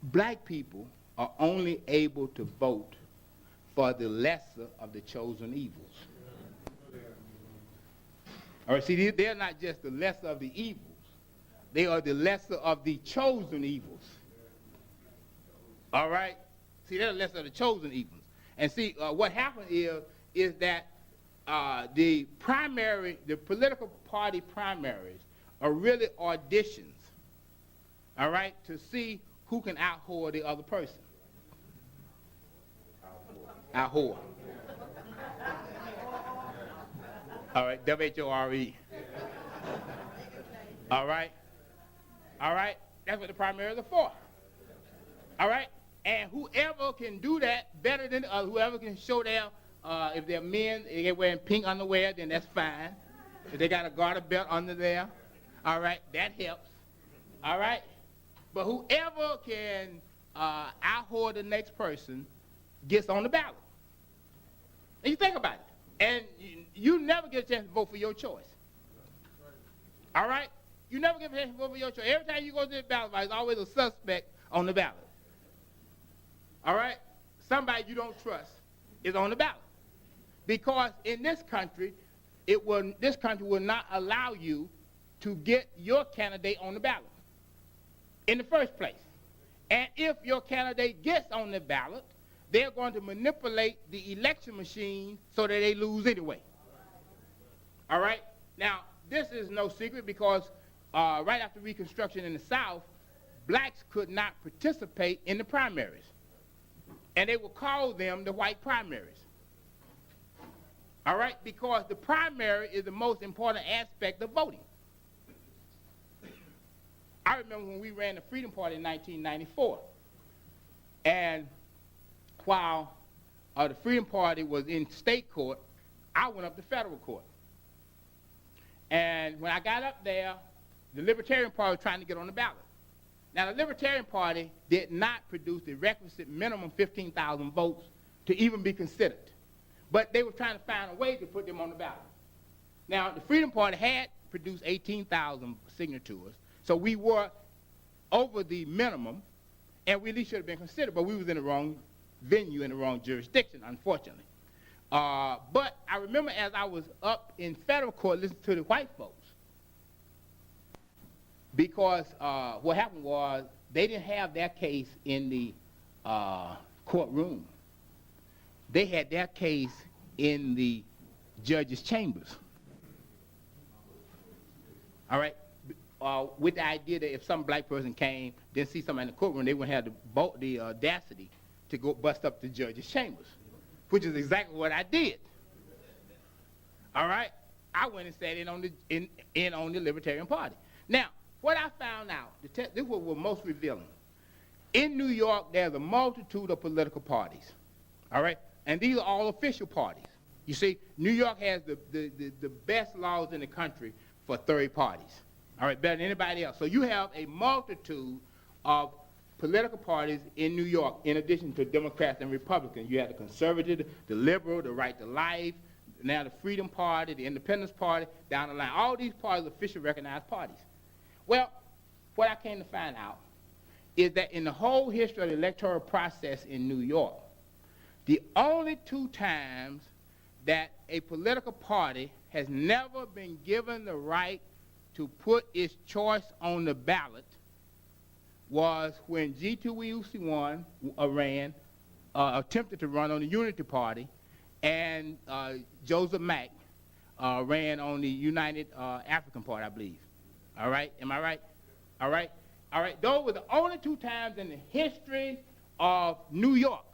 black people are only able to vote for the lesser of the chosen evils. All right, see, they're not just the lesser of the evils. They are the lesser of the chosen evils. All right? See, they're the lesser of the chosen evils. And see, what happened is that the political party primaries are really auditions, all right, to see who can out-whore the other person. Out-whore. All right, W-H-O-R-E. All right? All right? That's what the primaries are for. All right? And whoever can do that better than the other, whoever can show their, if they're men, they're wearing pink underwear, then that's fine. If they got a garter belt under there, all right, that helps. All right? But whoever can out-whore the next person gets on the ballot. And you think about it. And you never get a chance to vote for your choice. All right? You never get a chance to vote for your choice. Every time you go to the ballot, there's always a suspect on the ballot. All right? Somebody you don't trust is on the ballot. Because in this country, this country will not allow you to get your candidate on the ballot in the first place. And if your candidate gets on the ballot, they're going to manipulate the election machine so that they lose anyway. All right? Now, this is no secret because right after Reconstruction in the South, blacks could not participate in the primaries. And they would call them the white primaries. All right? Because the primary is the most important aspect of voting. I remember when we ran the Freedom Party in 1994. And while the Freedom Party was in state court, I went up to federal court. And when I got up there, the Libertarian Party was trying to get on the ballot. Now, the Libertarian Party did not produce the requisite minimum 15,000 votes to even be considered. But they were trying to find a way to put them on the ballot. Now, the Freedom Party had produced 18,000 signatures, so we were over the minimum, and we at least should have been considered, but we was in the wrong venue, in the wrong jurisdiction, unfortunately. But I remember as I was up in federal court listening to the white folks, because what happened was they didn't have their case in the courtroom. They had their case in the judge's chambers. All right? With the idea that if some black person came, didn't see somebody in the courtroom, they wouldn't have the audacity to go bust up the judge's chambers, which is exactly what I did. All right? I went and sat in on the Libertarian Party. Now, what I found out, this was most revealing. In New York, there's a multitude of political parties. All right? And these are all official parties. You see, New York has the best laws in the country for third parties. All right, better than anybody else. So you have a multitude of political parties in New York, in addition to Democrats and Republicans. You have the conservative, the liberal, the right to life, now the Freedom Party, the Independence Party, down the line. All these parties are officially recognized parties. Well, what I came to find out is that in the whole history of the electoral process in New York, the only two times that a political party has never been given the right to put its choice on the ballot was when G2E attempted to run on the Unity Party, and Joseph Mack ran on the United African Party, I believe. All right? Am I right? All right? All right. Those were the only two times in the history of New York.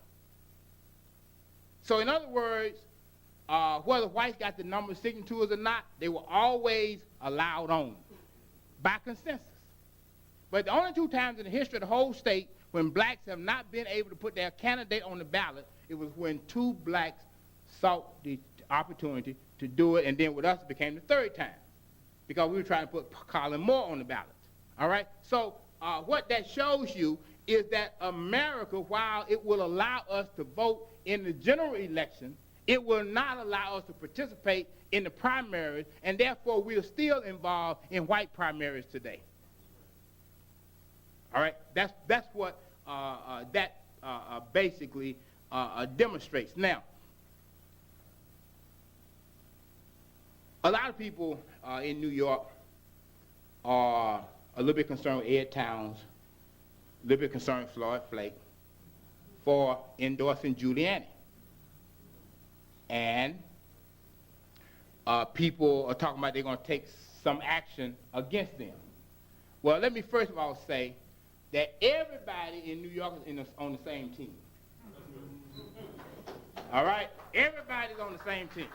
So in other words, whether whites got the number of signatures or not, they were always allowed on by consensus. But the only two times in the history of the whole state when blacks have not been able to put their candidate on the ballot, it was when two blacks sought the opportunity to do it, and then with us it became the third time because we were trying to put Colin Moore on the ballot. All right? So what that shows you is that America, while it will allow us to vote in the general election, it will not allow us to participate in the primaries, and therefore we are still involved in white primaries today. All right, that's what that basically demonstrates. Now, a lot of people in New York are a little bit concerned with Ed Towns, a little bit concerned with Floyd Flake for endorsing Giuliani. And people are talking about they're going to take some action against them. Well, let me first of all say that everybody in New York is on the same team. All right? Everybody's on the same team.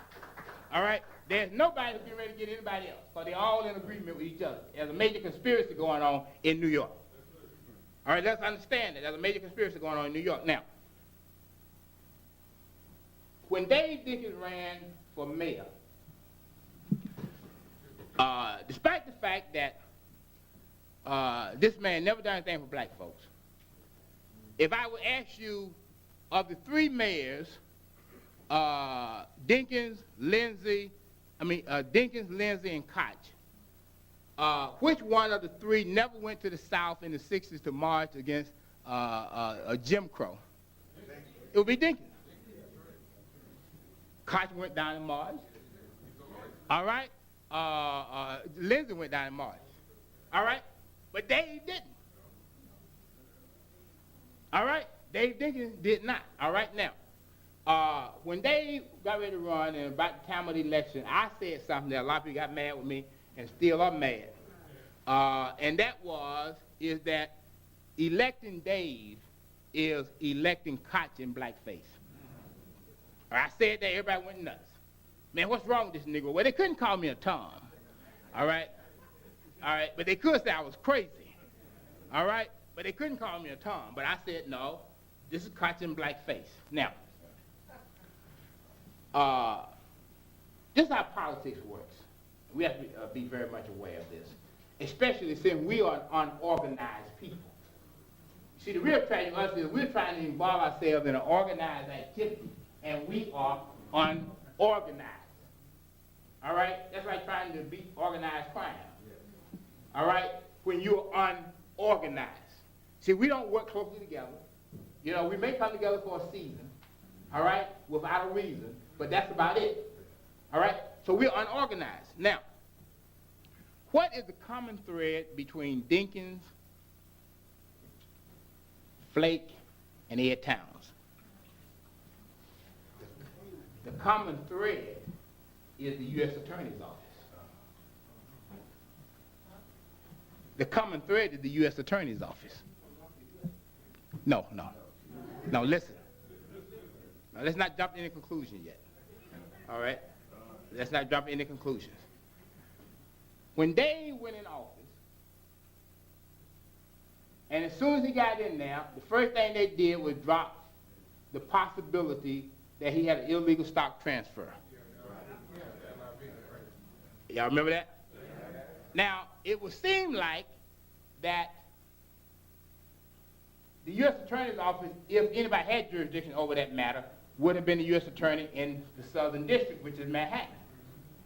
All right? There's nobody who's getting ready to get anybody else, because they're all in agreement with each other. There's a major conspiracy going on in New York. All right, let's understand that. There's a major conspiracy going on in New York. Now, when Dave Dinkins ran for mayor, despite the fact that this man never done anything for black folks, if I would ask you, of the three mayors, Dinkins, Lindsay, and Koch, which one of the three never went to the South in the 60s to march against Jim Crow? It would be Dinkins. Koch went down and marched. All right? Lindsay went down and marched. All right? But Dave didn't. All right? Dave Dinkins did not. All right? Now, when Dave got ready to run and about the time of the election, I said something that a lot of people got mad with me and still are mad. And that is that electing Dave is electing Koch in blackface. I said that, everybody went nuts. Man, what's wrong with this Negro? Well, they couldn't call me a Tom. All right? All right? But they could say I was crazy. All right? But they couldn't call me a Tom. But I said, no, this is Koch in blackface. Now, this is how politics works. We have to be very much aware of this, especially since we are unorganized people. See, the real tragedy of us is we're trying to involve ourselves in an organized activity, and we are unorganized. All right? That's like trying to beat organized crime. All right? When you're unorganized. See, we don't work closely together. You know, we may come together for a season, all right, without a reason, but that's about it. All right? So we're unorganized. Now, what is the common thread between Dinkins, Flake, and Ed Towns? The common thread is the U.S. Attorney's Office. The common thread is the U.S. Attorney's Office. No, listen. Now, let's not jump to any conclusion yet. All right? Let's not jump to any conclusions. When Dave went in office, and as soon as he got in there, the first thing they did was drop the possibility that he had an illegal stock transfer. Y'all remember that? Now, it would seem like that the U.S. Attorney's Office, if anybody had jurisdiction over that matter, would have been the U.S. Attorney in the Southern District, which is Manhattan.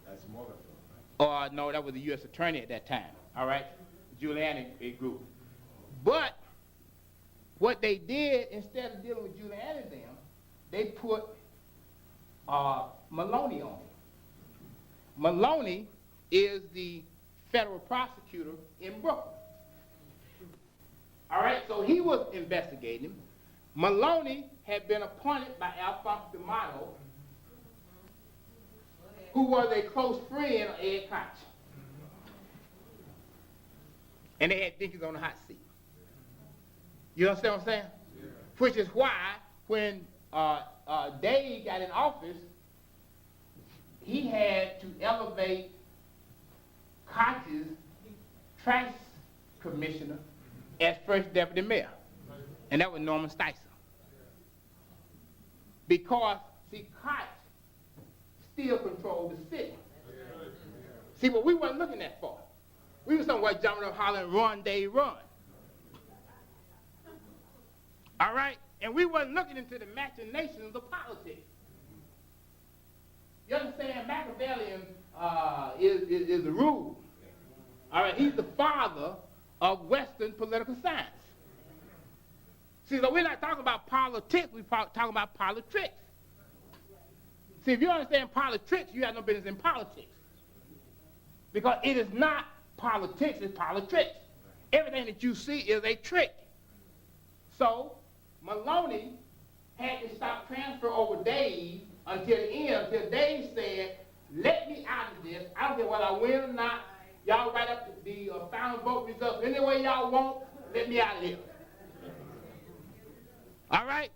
That's more than Or no, that was the U.S. Attorney at that time, all right? Giuliani group. But what they did, instead of dealing with Giuliani them, they put Maloney on it. Maloney is the federal prosecutor in Brooklyn. All right, so he was investigating him. Maloney had been appointed by Alphonse D'Amato, who was a close friend of Ed Koch. And they had Dinkins on the hot seat. You understand what I'm saying? Yeah. Which is why when Dave got in office, he had to elevate Koch's trash commissioner as first deputy mayor. And that was Norman Sticer. Because, see, Koch still controlled the city. See, what we weren't looking at for. We were somewhere jumping up, hollering, run, Dave, run. All right? And we weren't looking into the machinations of politics. You understand? Machiavellian is the rule. All right? He's the father of Western political science. See, so we're not talking about politics, we're talking about politics. See, if you understand politics, you have no business in politics. Because it is not politics, it's politics. Everything that you see is a trick. So, Maloney had to stop transfer over Dave until the end, until Dave said, let me out of this. I don't care whether I win or not. Y'all write up the final vote results any way y'all want. Let me out of here. All right?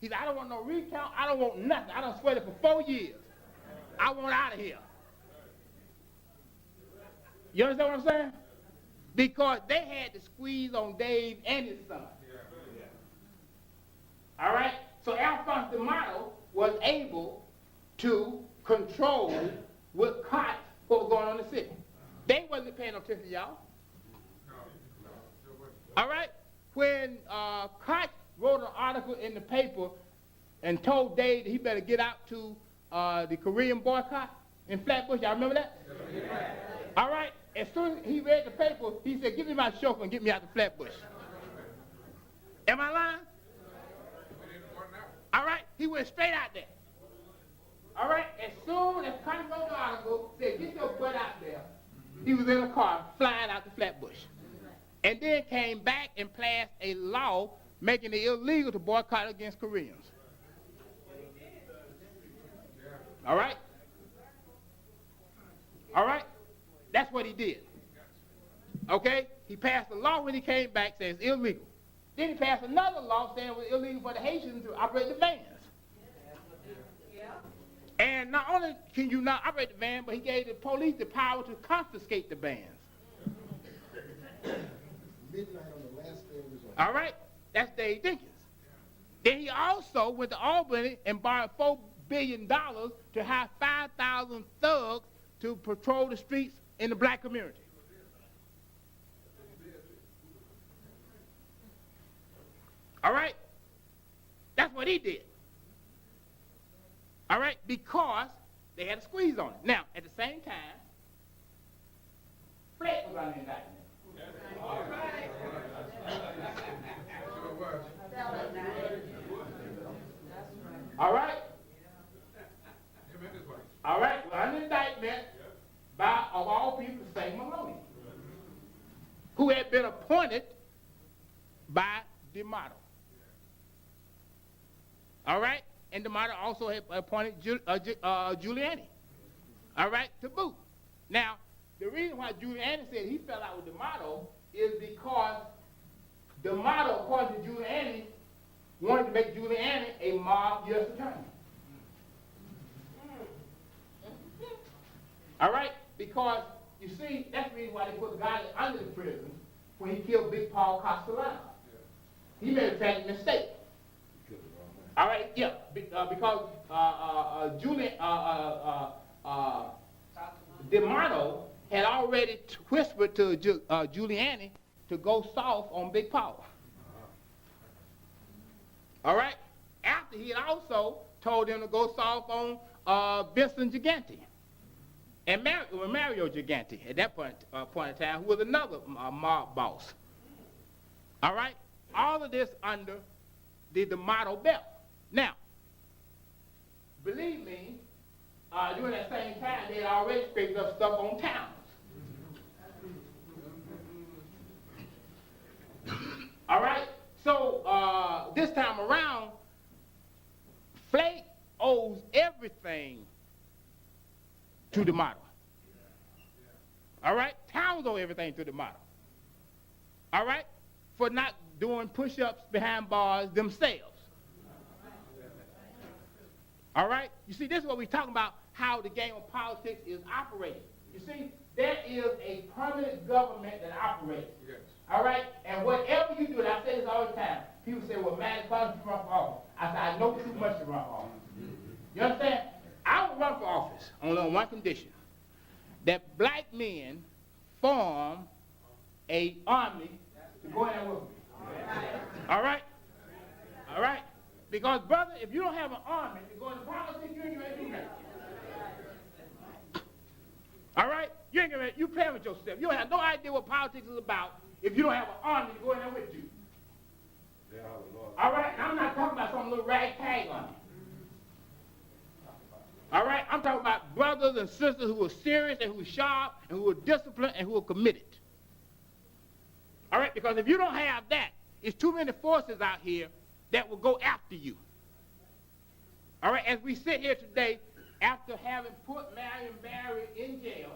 He said, I don't want no recount. I don't want nothing. I done sweated for 4 years. I want out of here. You understand what I'm saying? Because they had to squeeze on Dave and his son. All right? So Alphonse D'Amato was able to control with Koch what was going on in the city. They wasn't paying no attention to y'all. All right? When Koch wrote an article in the paper and told Dave that he better get out to the Korean boycott in Flatbush, y'all remember that? All right? As soon as he read the paper, he said, give me my chauffeur and get me out to Flatbush. Am I lying? All right? He went straight out there. All right? As soon as Koch wrote the article, said, get your butt out there, he was in a car flying out to Flatbush. And then came back and passed a law making it illegal to boycott against Koreans. All right? All right? That's what he did. Okay? He passed a law when he came back saying it's illegal. Then he passed another law saying it was illegal for the Haitians to operate the vans. And not only can you not operate the van, but he gave the police the power to confiscate the vans. Midnight on the last day of his life. All right? That's Dave Dinkins. Then he also went to Albany and borrowed $4 billion to hire 5,000 thugs to patrol the streets in the black community. All right? That's what he did. All right? Because they had a squeeze on it. Now, at the same time, Flake was under indictment. All right. All right? All right, we're under indictment by, of all people, the same Maloney, who had been appointed by D'Amato. All right? And D'Amato also had appointed Giuliani. All right? To boot. Now, the reason why Giuliani said he fell out with D'Amato is because D'Amato, according to Giuliani, wanted to make Giuliani a mob U.S. attorney. All right? Because, you see, that's the reason why they put Gotti under the prison when he killed Big Paul Castellano. He made a tragic mistake. All right? Yeah. Because D'Amato had already whispered to Giuliani to go soft on Big Paul. All right? After he had also told him to go soft on Vincent Gigante and Mario Gigante at that point in time, who was another mob boss. All right? All of this under the D'Amato belt. Now, believe me, during that same time, they had already picked up stuff on towns. All right? So, this time around, Flake owes everything to D'Amato. All right? Towns owe everything to D'Amato. All right? For not doing push-ups behind bars themselves. All right? You see, this is what we're talking about, how the game of politics is operating. You see, there is a permanent government that operates. Yes. All right? And whatever you do, and I say this all the time, people say, well, man, it's hard to run for office. I say, I know too much to run for office. You understand? I would run for office only on one condition, that black men form an army to go in there with me. All right? All right? Because, brother, if you don't have an army to go into politics, you ain't going to do nothing. All right? You ain't going to, you playing with yourself. You don't have no idea what politics is about if you don't have an army to go in there with you. All right? And I'm not talking about some little ragtag army. All right? I'm talking about brothers and sisters who are serious and who are sharp and who are disciplined and who are committed. All right? Because if you don't have that, it's too many forces out here that will go after you. All right? As we sit here today, after having put Marion Barry in jail,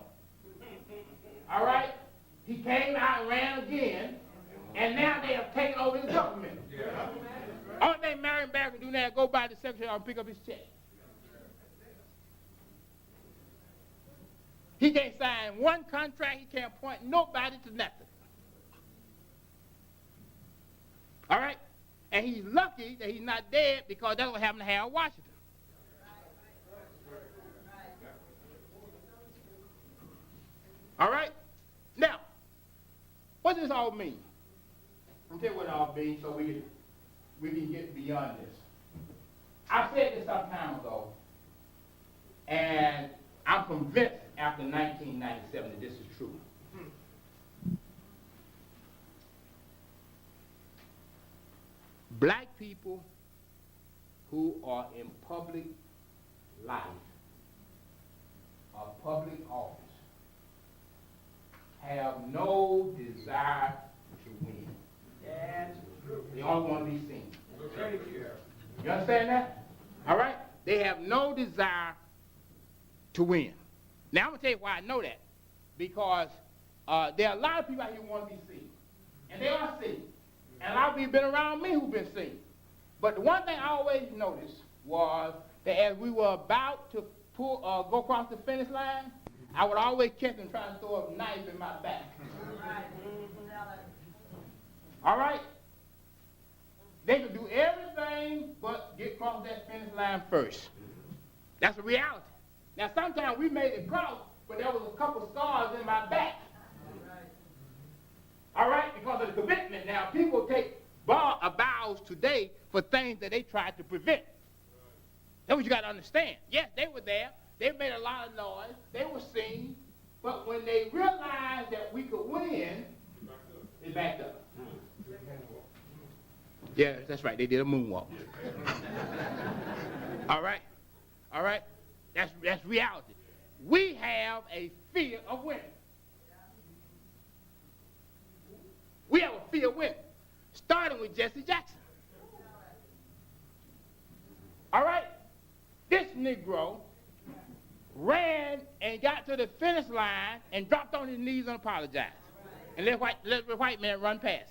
all right? He came out and ran again, and now they have taken over his government. Only thing Marion Barry can do now is go by the secretary and pick up his check. He can't sign one contract. He can't appoint nobody to nothing. All right? And he's lucky that he's not dead because that's what happened to Harold Washington. All right? Now, what does this all mean? I'll tell you what it all means so we can get beyond this. I said this some time ago, and I'm convinced after 1997 that this is true. Black people who are in public life or public office have no desire to win. That's true. They only want to be seen. You understand that? All right? They have no desire to win. Now, I'm going to tell you why I know that. Because there are a lot of people out here who want to be seen. And they are seen. And a lot of people been around me who've been seen. But the one thing I always noticed was that as we were about to go across the finish line, I would always catch them trying to throw a knife in my back. All right? They could do everything but get across that finish line first. That's a reality. Now, sometimes we made it cross, but there was a couple scars in my back. All right? Because of the commitment. Now, people take vows today for things that they tried to prevent. That's what you got to understand. Yes, they were there. They made a lot of noise. They were seen. But when they realized that we could win, they backed up. Yeah, that's right. They did a moonwalk. All right? All right? That's reality. We have a fear of winning. We have a fear of winning. Starting with Jesse Jackson. All right? This Negro ran and got to the finish line and dropped on his knees and apologized. And let the white man run past him.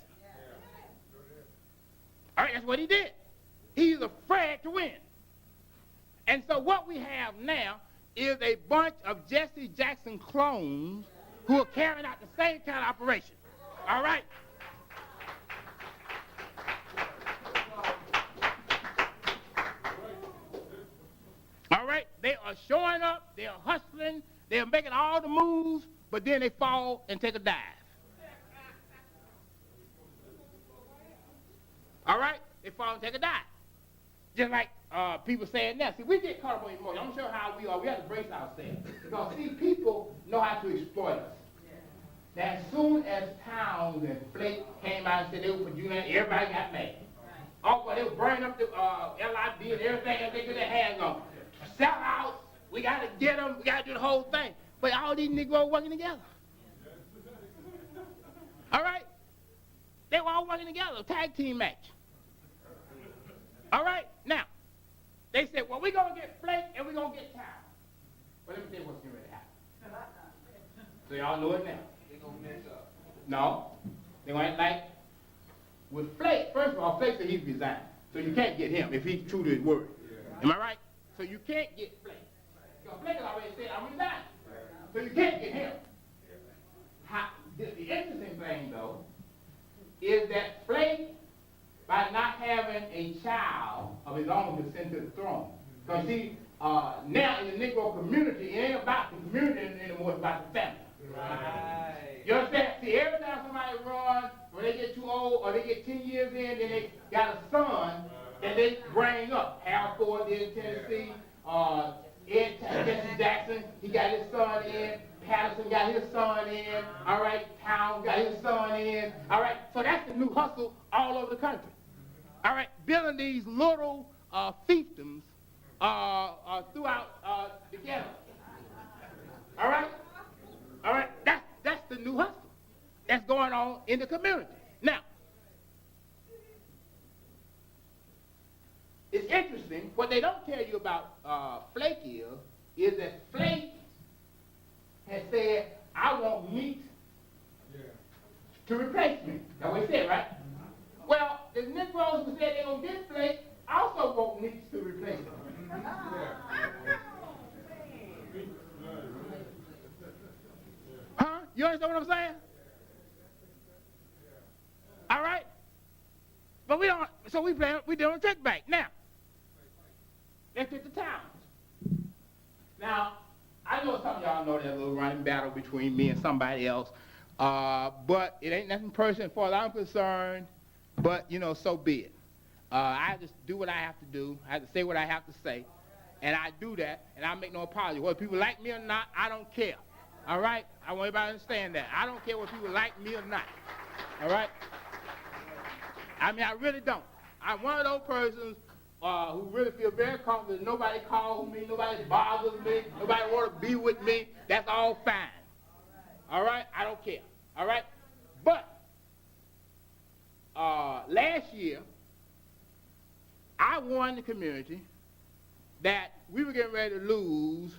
All right, that's what he did. He's afraid to win. And so what we have now is a bunch of Jesse Jackson clones who are carrying out the same kind of operation. All right? All right? They are showing up, they are hustling, they are making all the moves, but then they fall and take a dive. All right? They fall and take a dive. Just like people saying now. See, we get caught up on emotion. I'm sure how we are. We have to brace ourselves. Because, see, people know how to exploit us. Now, as soon as Towns and Flake came out and said they were for June, everybody got mad. Oh, well, they were burning up the LID and everything else they could have hands on. Sell out. We got to get them. We got to do the whole thing. But all these Negroes working together. All right? They were all working together. Tag team match. All right? Now, they said, well, we're going to get Flake and we're going to get Towns. Well, let me tell you what's going to happen. So y'all know it now. They're going to mess up. No. They're going to act like, with Flake, first of all, Flake said he's resigned. So you can't get him if he's true to his word. Yeah. Am I right? So you can't get Flake. Because Flake has already said, I'm resigning. So you can't get him. The interesting thing, though, is that Flake, by not having a child of his own to send to the throne. Because see, now in the Negro community, it ain't about the community anymore, it's about the family. Right. You understand? See, every time somebody runs, when they get too old or they get 10 years in, then they got a son, that they bring up. Hal Ford did in Tennessee. Jesse Jackson, he got his son in. Patterson got his son in. All right, Town got his son in. All right, so that's the new hustle all over the country. All right, building these little fiefdoms throughout the ghetto. All right, that's the new hustle that's going on in the community. Now, it's interesting. What they don't tell you about Flake is that Flake has said, I want meat to replace me. That's what he said, right? Well, the Negroes who said they're going to get Flake also want meat to replace them. Huh? You understand what I'm saying? All right? But we don't, so we doing a trick back. Now, let's get the towns. Now, I know some of y'all know that little running battle between me and somebody else, but it ain't nothing personal as far as I'm concerned, but, so be it. I just do what I have to do. I have to say what I have to say, and I do that, and I make no apology. Whether people like me or not, I don't care. All right? I want everybody to understand that. I don't care whether people like me or not. All right? I mean, I really don't. I'm one of those persons who really feel very comfortable. Nobody calls me, nobody bothers me, nobody want to be with me. That's all fine. All right? I don't care. All right? But last year, I warned the community that we were getting ready to lose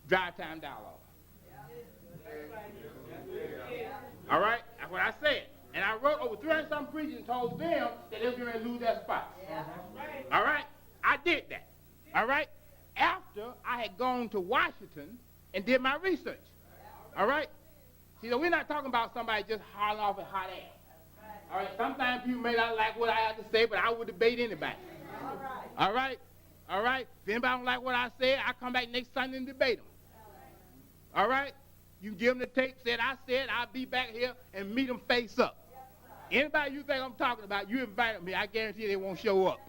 drive time dialogue. All right? That's what I said. And I wrote over 300-some preachers and told them that they were going to lose their spots. All right? I did that. All right? After I had gone to Washington and did my research. All right? See, we're not talking about somebody just hollering off a hot air. All right? Sometimes people may not like what I have to say, but I would debate anybody. All right? All right? If anybody don't like what I said, I come back next Sunday and debate them. All right? You give them the tape, I'll be back here and meet them face up. Anybody you think I'm talking about, you invite me, I guarantee they won't show up.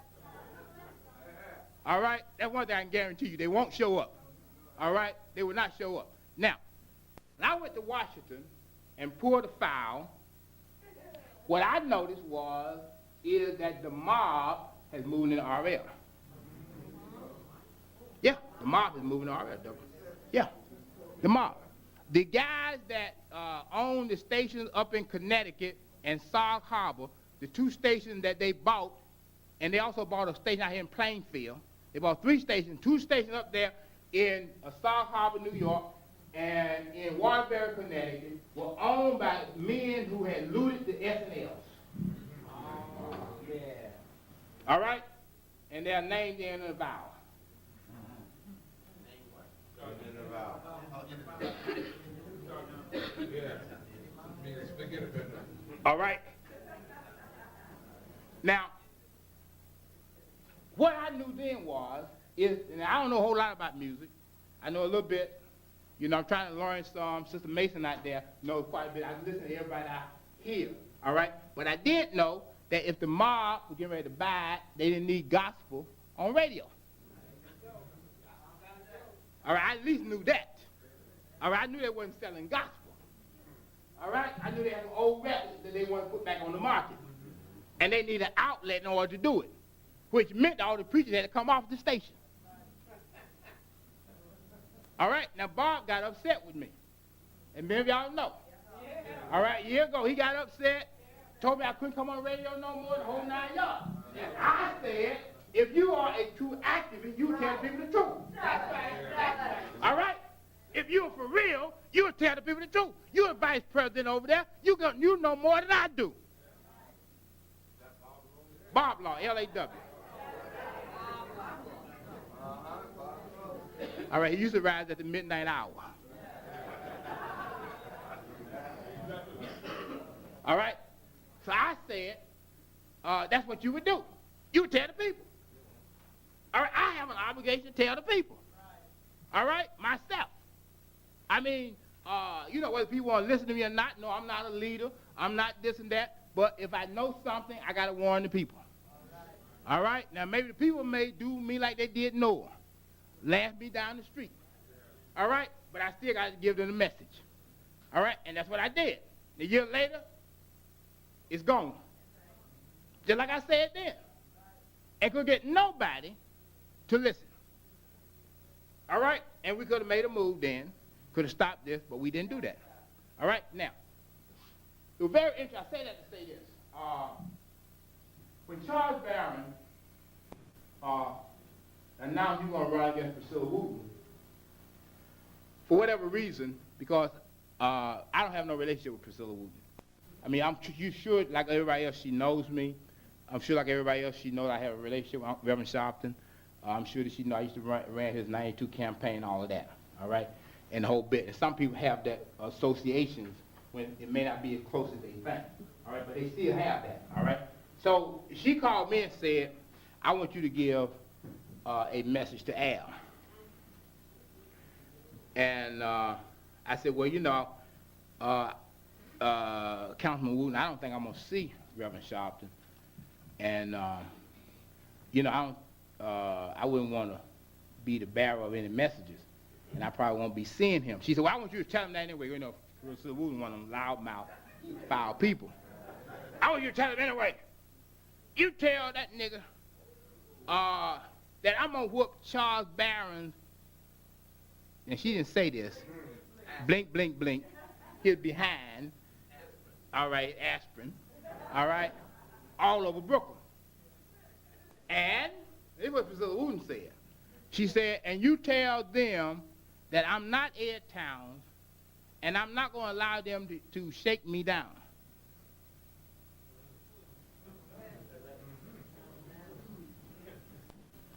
All right? That's one thing I can guarantee you. They won't show up. All right? They will not show up. Now, when I went to Washington and poured a file, what I noticed is that the mob has moved into RL. Yeah, the mob is moving to RL. Yeah, the mob. The guys that own the stations up in Connecticut and Sag Harbor, the two stations that they bought, and they also bought a station out here in Plainfield. They bought 3 stations, 2 stations up there in Sag Harbor, New York, and in Waterbury, Connecticut, were owned by men who had looted the S&Ls. Oh, yeah. All right? And they're named in the vow. All right. Now, what I knew then is, and I don't know a whole lot about music. I know a little bit. I'm trying to learn some. Sister Mason out there knows quite a bit. I listen to everybody out here. All right. But I did know that if the mob was getting ready to buy it, they didn't need gospel on radio. All right. I at least knew that. All right. I knew they wasn't selling gospel. All right? I knew they had some old records that they wanted to put back on the market. And they needed an outlet in order to do it, which meant all the preachers had to come off the station. All right? Now, Bob got upset with me. And many of y'all know. All right? A year ago, he got upset, told me I couldn't come on the radio no more, the whole 9 yards. And I said, if you are a true activist, you tell people the truth. All right? If you're for real, you'll tell the people the truth. You're a vice president over there. You know more than I do. Bob Law, L-A-W. All right, he used to rise at the midnight hour. All right? So I said, that's what you would do. You would tell the people. All right, I have an obligation to tell the people. All right, myself. I mean, whether people want to listen to me or not, no, I'm not a leader. I'm not this and that. But if I know something, I got to warn the people. All right? Now, maybe the people may do me like they did Noah. Laugh me down the street. All right? But I still got to give them the message. All right? And that's what I did. A year later, it's gone. Just like I said then. And could get nobody to listen. All right? And we could have made a move then. Could have stopped this, but we didn't do that. All right? Now, it was very interesting. I say that to say this. When Charles Barron announced he was going to run against Priscilla Wooten, for whatever reason, because I don't have no relationship with Priscilla Wooten. I mean, you sure, like everybody else, she knows me. I'm sure like everybody else, she knows I have a relationship with Reverend Sharpton. I'm sure that she knows I used to ran his 92 campaign, all of that, all right, and the whole bit. And some people have that associations when it may not be as close as they think, all right, but they still have that, all right. So she called me and said, I want you to give a message to Al. And I said, well, you know, Councilman Wooten, I don't think I'm going to see Reverend Sharpton. And, you know, I wouldn't want to be the bearer of any messages. And I probably won't be seeing him. She said, well, I want you to tell him that anyway. You know, Priscilla Wooten, one of them loudmouth, foul people. I want you to tell him anyway. You tell that nigga that I'm going to whoop Charles Barron's, and she didn't say this, blink, blink, blink, his behind, all right, aspirin, all right, all over Brooklyn. And this is what Priscilla Wooten said. She said, and you tell them that I'm not Ed Towns, and I'm not going to allow them to shake me down.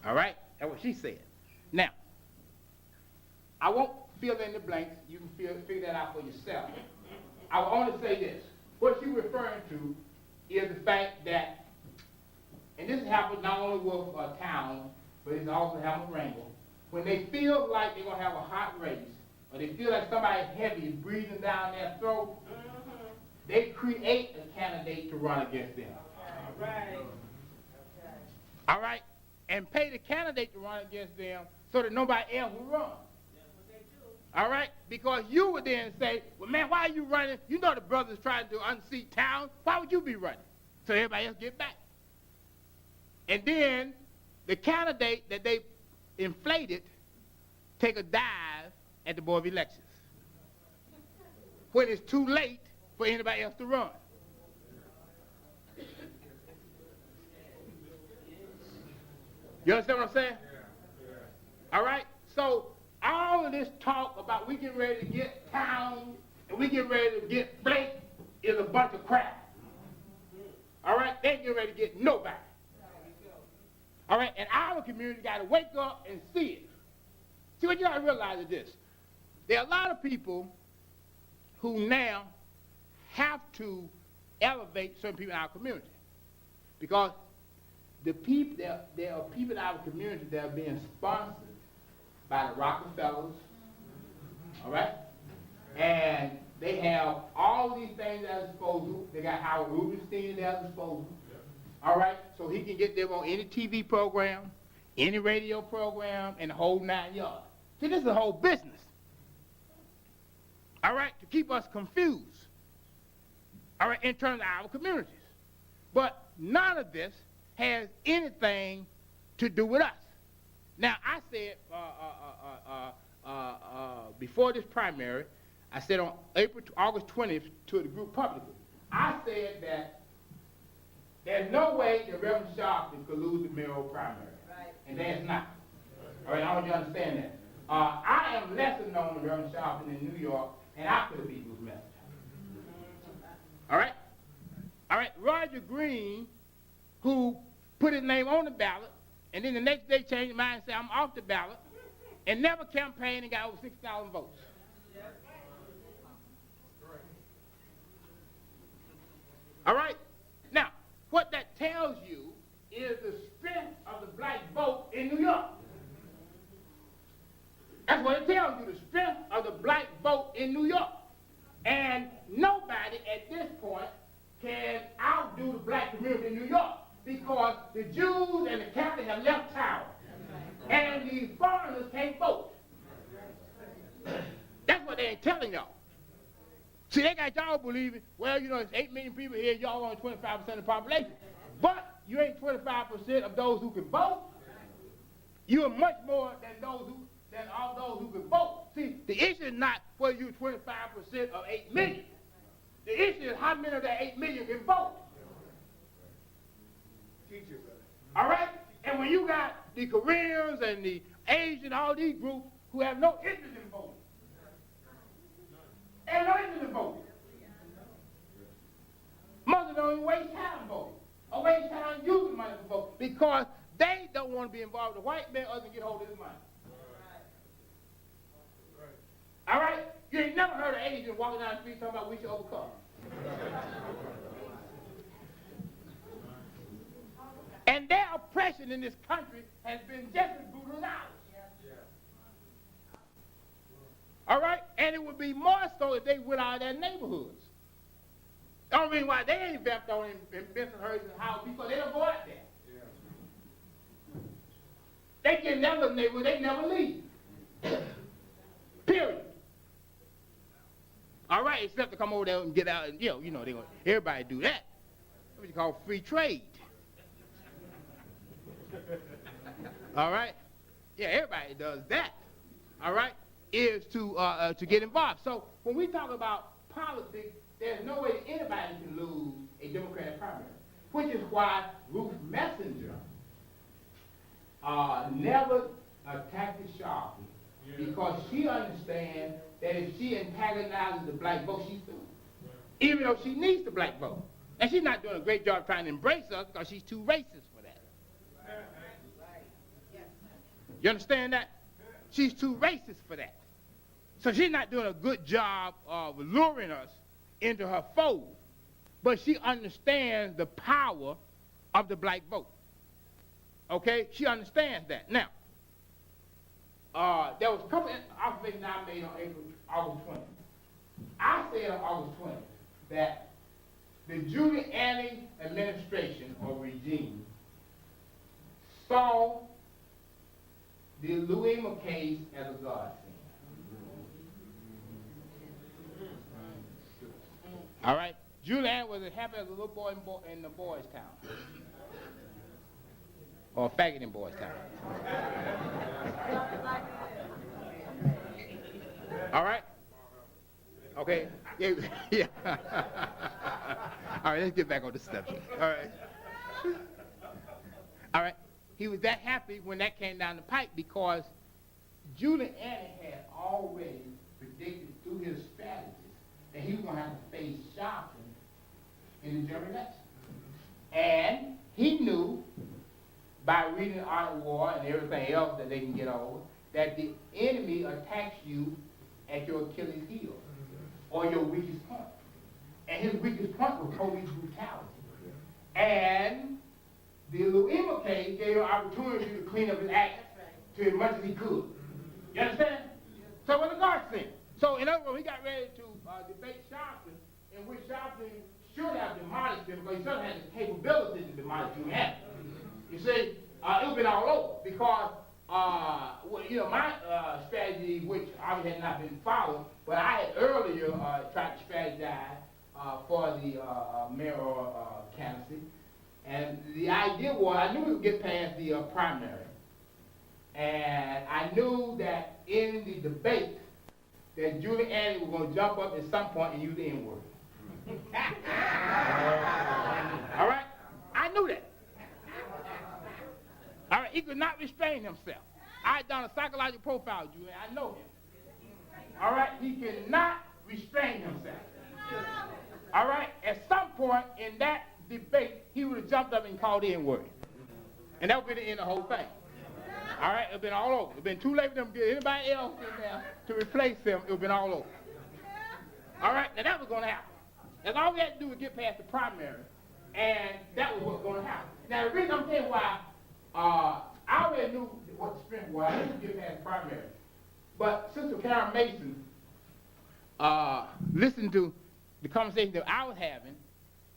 All right? That's what she said. Now, I won't fill in the blanks. You can figure that out for yourself. I will only say this. What she's referring to is the fact that, and this happens not only with Towns, but it also happens with Rainbow. When they feel like they're going to have a hot race, or they feel like somebody heavy is breathing down their throat, they create a candidate to run against them. All right. All right? And pay the candidate to run against them so that nobody else will run. All right? Because you would then say, well, man, why are you running? You know the brothers trying to unseat Towns. Why would you be running? So everybody else get back. And then the candidate that they inflated take a dive at the Board of Elections when it's too late for anybody else to run. You understand what I'm saying? All right? So all of this talk about we getting ready to get Towns and we getting ready to get Blake is a bunch of crap. All right? They ain't getting ready to get nobody. All right? And our community got to wake up and see it. See, what you got to realize is this. There are a lot of people who now have to elevate certain people in our community. Because there are people in our community that are being sponsored by the Rockefellers, all right? And they have all these things at their disposal. They got Howard Rubenstein at their disposal, all right? So he can get them on any TV program, any radio program, and the whole 9 yards. See, this is a whole business, all right, to keep us confused, all right, in terms of our communities. But none of this has anything to do with us. Now, I said before this primary, I said on August 20th to the group publicly, I said that there's no way that Reverend Sharpton could lose the mayoral primary. Right. And there's not. All right, I want you to understand that. I am lesser known than Reverend Sharpton in New York, and I could have beat Bruce Messenger. All right? All right, Roger Green, who put his name on the ballot, and then the next day changed his mind and said, I'm off the ballot, and never campaigned and got over 6,000 votes. All right? Now, what that tells you is the strength of the black vote in New York. That's what it tells you, the strength of the black vote in New York. And nobody at this point can outdo the black community in New York. because the Jews and the Catholics have left town. And the foreigners can't vote. That's what they ain't telling y'all. See, they got y'all believing, well, you know, it's 8 million people here, y'all only 25% of the population. But you ain't 25% of those who can vote. You are much more than all those who can vote. See, the issue is not whether you're 25% of 8 million. The issue is how many of that 8 million can vote. All right? And when you got the Koreans and the Asians, all these groups who have no interest in voting. And no interest in voting. Most of them don't even waste time voting. Or waste time using money for voting. Because they don't want to be involved with the white man other than get hold of his money. All right? You ain't never heard an Asian walking down the street talking about we should overcome. And their oppression in this country has been just as brutal as ours. All right? And it would be more so if they went out of their neighborhoods. The only reason why they ain't vamped on in Bensonhurst and Howard because they don't go out there. They get in their little neighborhood, they never leave. Period. All right, except to come over there and get out and, you know, everybody do that. That's what you call free trade. All right? Yeah, everybody does that. All right? Is to get involved. So when we talk about politics, there's no way that anybody can lose a Democratic primary, which is why Ruth Messenger never attacked it sharply, because she understands that if she antagonizes the black vote, she's through. Even though she needs the black vote. And she's not doing a great job trying to embrace us because she's too racist for that. You understand that? She's too racist for that. So she's not doing a good job of luring us into her fold. But she understands the power of the black vote. Okay? She understands that. Now, there was a couple of observations I made on August 20th. I said on August 20th that the Giuliani administration or regime saw the Louis case as a godsend. All right? Giuliani was as happy as a little boy in the boys' town. Or a faggot in boys' town. All right? Okay? Yeah. All right, let's get back on the subject. All right? All right? He was that happy when that came down the pipe because Giuliani had already predicted through his strategies that he was going to have to face Johnson in the general election. And he knew by reading the Art of War and everything else that they can get over, that the enemy attacks you at your Achilles heel or your weakest point. And his weakest point was police brutality. And the Louis case gave him an opportunity to clean up his act to as much as he could. You understand? So it was a godsend. So in other words, he got ready to debate Sharpton, in which Sharpton should have demolished him because he certainly had the capability to demolish Giuliani. You see, it would have been all over because, my strategy, which obviously had not been followed, but I had earlier tried to strategize for the mayoral candidacy. And the idea was, I knew we would get past the primary. And I knew that in the debate, that Giuliani was going to jump up at some point and use the N-word. All right? I knew that. All right? He could not restrain himself. I had done a psychological profile of Giuliani. I know him. All right? He cannot restrain himself. All right? At some point in that debate, he would have jumped up and called the N-word. And that would be the end of the whole thing. All right? It would have been all over. It would have been too late for them to get anybody else in there to replace him. It would have been all over. All right? Now, that was going to happen. That's all we had to do was get past the primary. And that was what was going to happen. Now, the reason I'm saying why, I already knew what the strength was. I didn't get past the primary. But Sister Karen Mason listened to the conversation that I was having,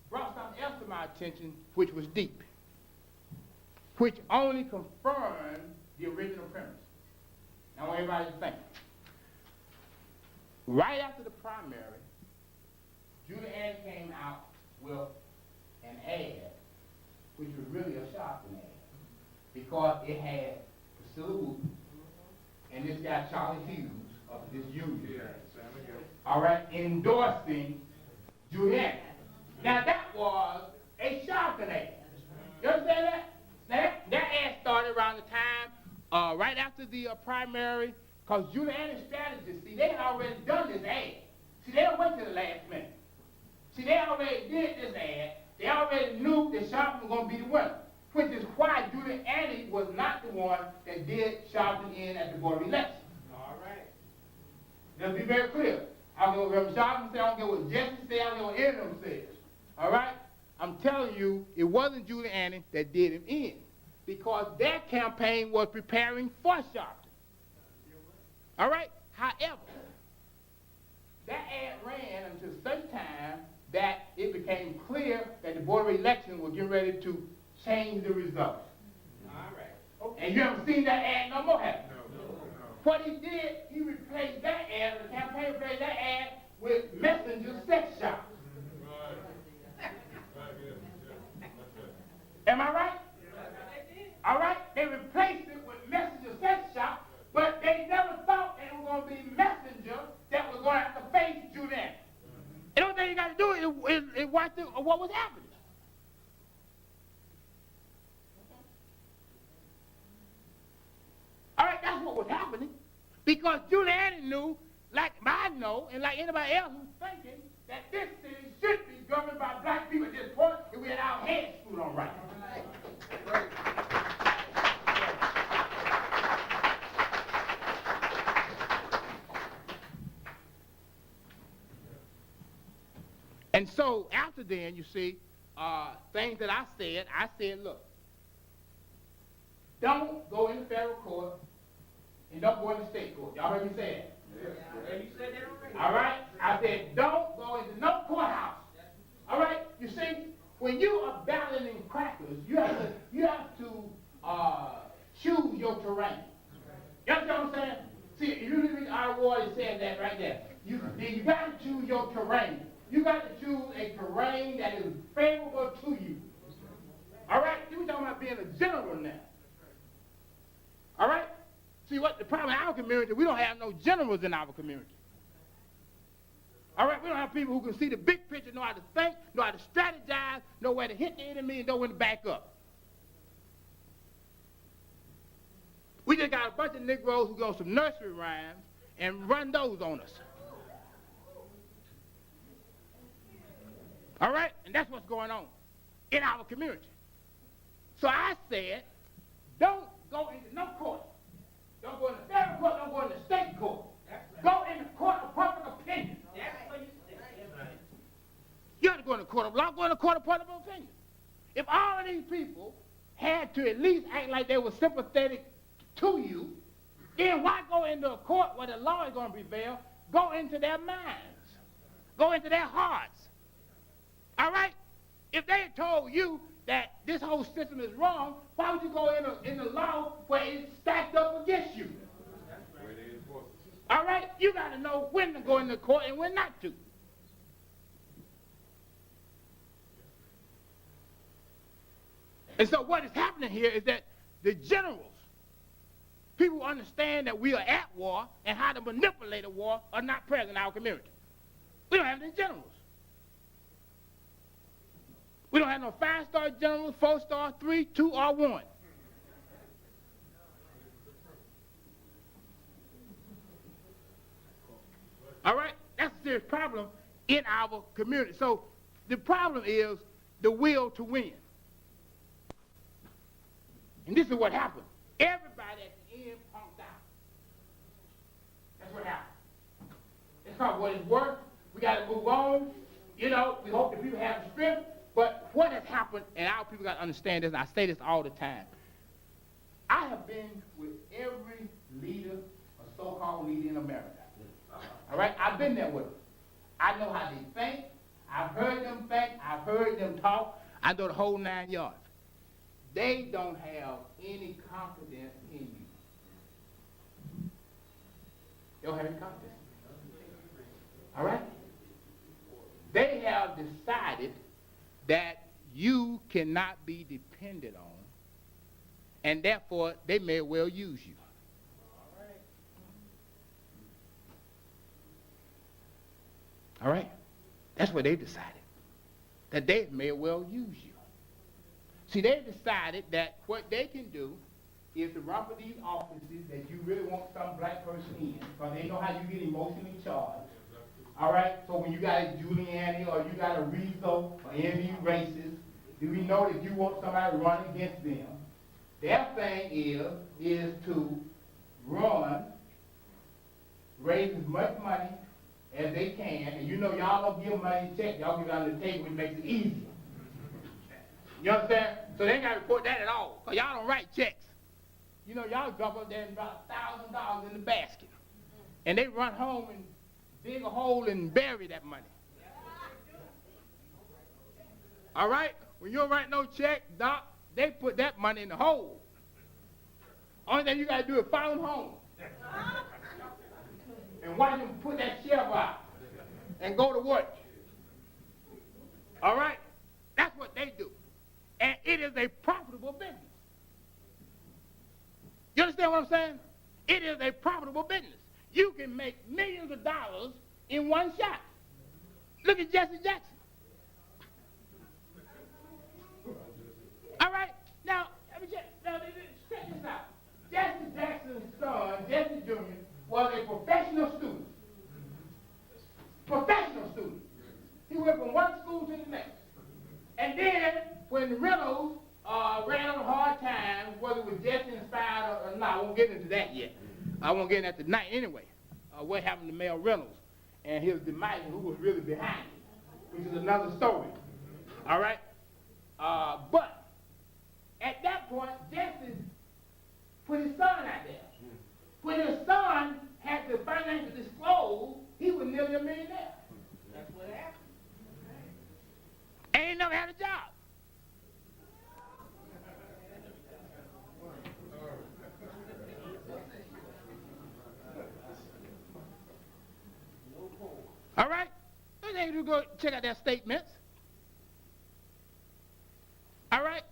brought something else to my attention, which was deep. which only confirmed the original premise. Now, I want everybody to think. Right after the primary, Julian came out with an ad, which was really a shocking ad, because it had Priscilla Wooten and this guy Charlie Hughes of this union, all right, endorsing Julian. Now that was a shocking ad. You understand that? Now that ad started around the time, right after the primary, because Julian's strategists, see, they had already done this ad. See, they don't wait till the last minute. See, they already did this ad. They already knew that Sharpton was going to be the winner, which is why Giuliani was not the one that did Sharpton in at the Board of Elections. All right. Let's be very clear. I don't care what Sharpton said, I don't care what Jesse said, I don't care what any of them says. All right? I'm telling you, it wasn't Giuliani that did him in, because their campaign was preparing for Sharpton. All right? However, that ad ran until such time that it became clear that the Board of Elections was getting ready to change the results. All right. Okay. And you haven't seen that ad no more, have you? No. What he did, he replaced that ad, the campaign replaced that ad with messenger sex shops. Am I right? All right? They replaced it with messenger sex shop, but they never thought that it was going to be messenger that was going to have to face Julian. The only thing you got to do is watch what was happening. All right, that's what was happening. Because Giuliani knew, like I know, and like anybody else who's thinking, that this city should be governed by black people at this point if we had our heads screwed on right. Right. And so after then, you see, things that I said, look, don't go into federal court and don't go into state court. Y'all heard me say that? Yeah. You said that already. All right? I said, don't go into no courthouse. All right? You see, when you are balloting crackers, you have to choose your terrain. You understand what I'm saying? See, if you read our war, it said that right there. You got to choose your terrain. You got to choose a terrain that is favorable to you. All right? We're talking about being a general now. All right? See, what the problem in our community, we don't have no generals in our community. All right? We don't have people who can see the big picture, know how to think, know how to strategize, know where to hit the enemy, and know when to back up. We just got a bunch of Negroes who go some nursery rhymes and run those on us. All right? And that's what's going on in our community. So I said, don't go into no court. Don't go into federal court, don't go into state court. Go in the court of public opinion. You have to go in the court of law, go in the court of public opinion. If all of these people had to at least act like they were sympathetic to you, then why go into a court where the law is going to prevail? Go into their minds. Go into their hearts. All right? If they had told you that this whole system is wrong, why would you go in the law where it's stacked up against you? All right? You got to know when to go into court and when not to. And so what is happening here is that the generals, people who understand that we are at war and how to manipulate a war, are not present in our community. We don't have any generals. We don't have no 5-star generals, 4-star, 3, 2, or 1. All right? That's a serious problem in our community. So the problem is the will to win. And this is what happened. Everybody at the end punked out. That's what happened. It's not what it's worth. We got to move on. You know, we hope that people have the strength. But what has happened, and our people got to understand this, and I say this all the time. I have been with every leader, or so-called leader in America. All right? I've been there with them. I know how they think. I've heard them think. I've heard them talk. I know the whole 9 yards. they don't have any confidence in you. They don't have any confidence. All right? They have decided that you cannot be depended on, and therefore they may well use you. All right? That's what they decided, that they may well use you. See, they decided that what they can do is to run for these offices that you really want some black person in, because they know how you get emotionally charged. All right? So when you got a Giuliani or you got a Rizzo or any of these racists, do we know that you want somebody to run against them? Their thing is to run, raise as much money as they can, and you know y'all don't give money check, y'all give it under the table, which makes it easier. You understand? So they ain't got to report that at all, because y'all don't write checks. You know, y'all drop up there and about $1,000 in the basket, and they run home and dig a hole and bury that money. All right? When you don't write no check, Doc, they put that money in the hole. Only thing you got to do is follow them home and watch them put that shovel out and go to work. All right? That's what they do. And it is a profitable business. You understand what I'm saying? It is a profitable business. You can make millions of dollars in one shot. Look at Jesse Jackson. All right? Now, let me check this out. Jesse Jackson's son, Jesse Jr., was a professional student. Professional student. He went from one school to the next. And then, when Reynolds ran on hard times, whether it was Jesse inspired or not, I won't get into that yet. I won't get into that tonight anyway. What happened to Mel Reynolds and his demise, who was really behind it, which is another story. All right? But at that point, Jesse put his son out there. When his son had the financial disclose, he was nearly a millionaire. That's what happened. And he never had a job. All right? Let's say you go check out their statements. All right?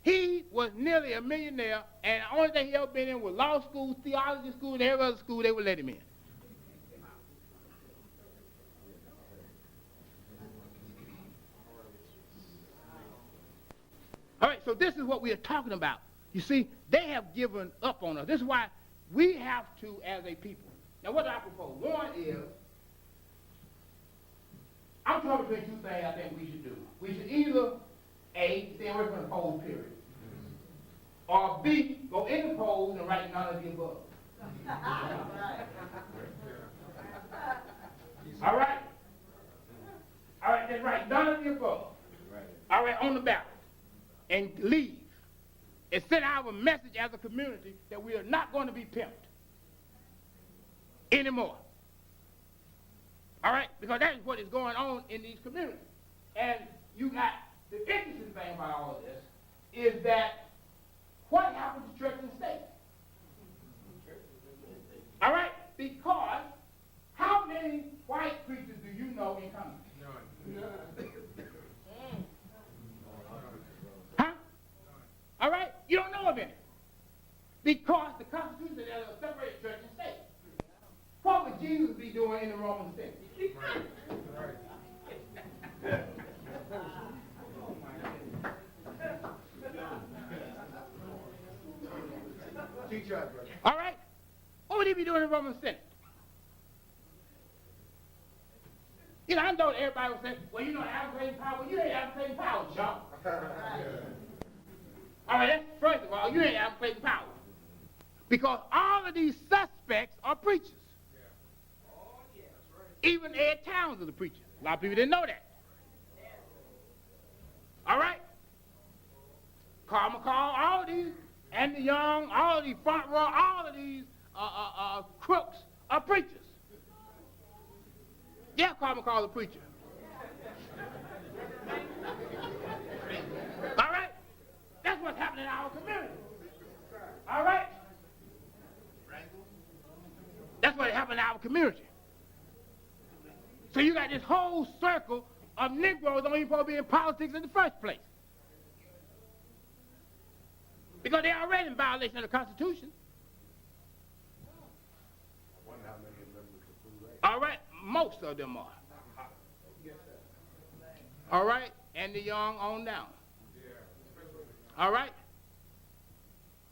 He was nearly a millionaire, and the only thing he ever been in was law school, theology school, and every other school they would let him in. All right, so this is what we are talking about. You see, they have given up on us. This is why we have to, as a people. Now, what do I propose? One is, I'm talking between two things I think we should do. We should either, A, stay away from the polls, period. Or B, go in the polls and write none of the above. All right? All right, then write none of the above. All right, on the ballot. And leave. And send out a message as a community that we are not going to be pimped anymore. All right? Because that is what is going on in these communities. And you got the interesting thing about all of this is that what happened to church and state? All right? Because how many white preachers do you know in Congress? None. Huh? All right? You don't know of any. Because the Constitution says separate church and state. What would Jesus be doing in the Roman Senate? All right? What would he be doing in the Roman Senate? You know, I know everybody will say, well, you know, advocating power. Well, you ain't advocating power, John. All right, that's first of all, you ain't advocating power. Because all of these suspects are preachers. Even Ed Towns is a preacher. A lot of people didn't know that. All right? Carl McCall, all of these, Andy Young, all of these front row, all of these crooks are preachers. Yeah, Carl McCall is a preacher. All right? That's what's happening in our community. All right? That's what happened in our community. So you got this whole circle of Negroes don't even supposed to be in politics in the first place. Because they're already in violation of the Constitution. All right? Most of them are. All right? And the young on down. All right?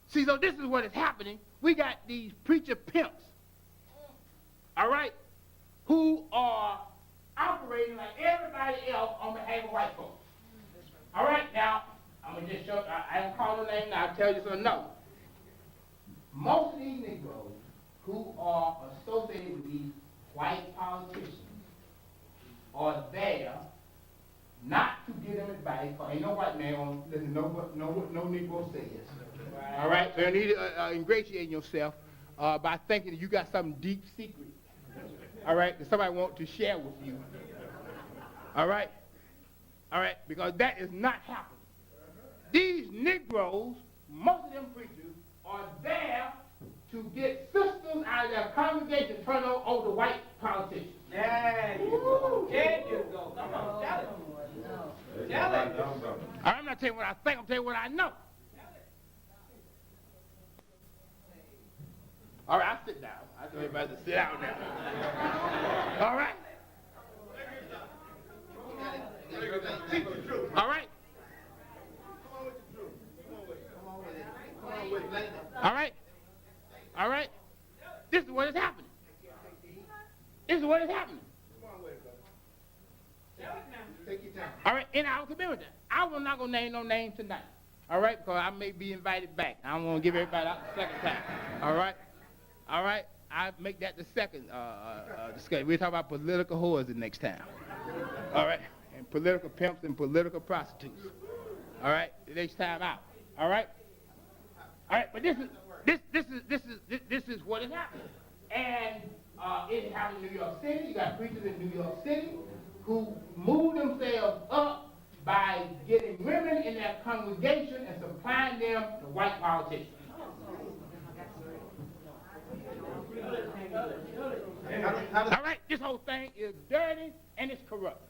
See, so this is what is happening. We got these preacher pimps, all right, who are operating like everybody else on behalf of white folks. All right, now, I'm going to just show, I don't call no name now, I'll tell you so no. Most of these Negroes who are associated with these white politicians are there not to give them advice, for ain't no white man on listen, no Negro says. All right, so you need to ingratiate yourself by thinking that you got some deep secret. All right, that somebody wants to share with you. All right, because that is not happening. These Negroes, most of them preachers, are there to get sisters out of their congregation turned over to white politicians. There you go. There you go. Come on, tell it. Tell it. I'm not telling you what I think, I'm telling you what I know. All right, I'll sit down. I tell everybody to sit down now. All right? All right? All right? All right? This is what is happening. This is what is happening. All right, in our community. I'm not going to name no names tonight. All right, because I may be invited back. I don't want to give everybody out the second time. All right? All right? I make that the second discussion. We'll talk about political whores the next time. All right? And political pimps and political prostitutes. All right? The next time out. All right? All right, but this is what is happening. And it happened in New York City. You got preachers in New York City who move themselves up by getting women in their congregation and supplying them to white politicians. All right, this whole thing is dirty and it's corrupt.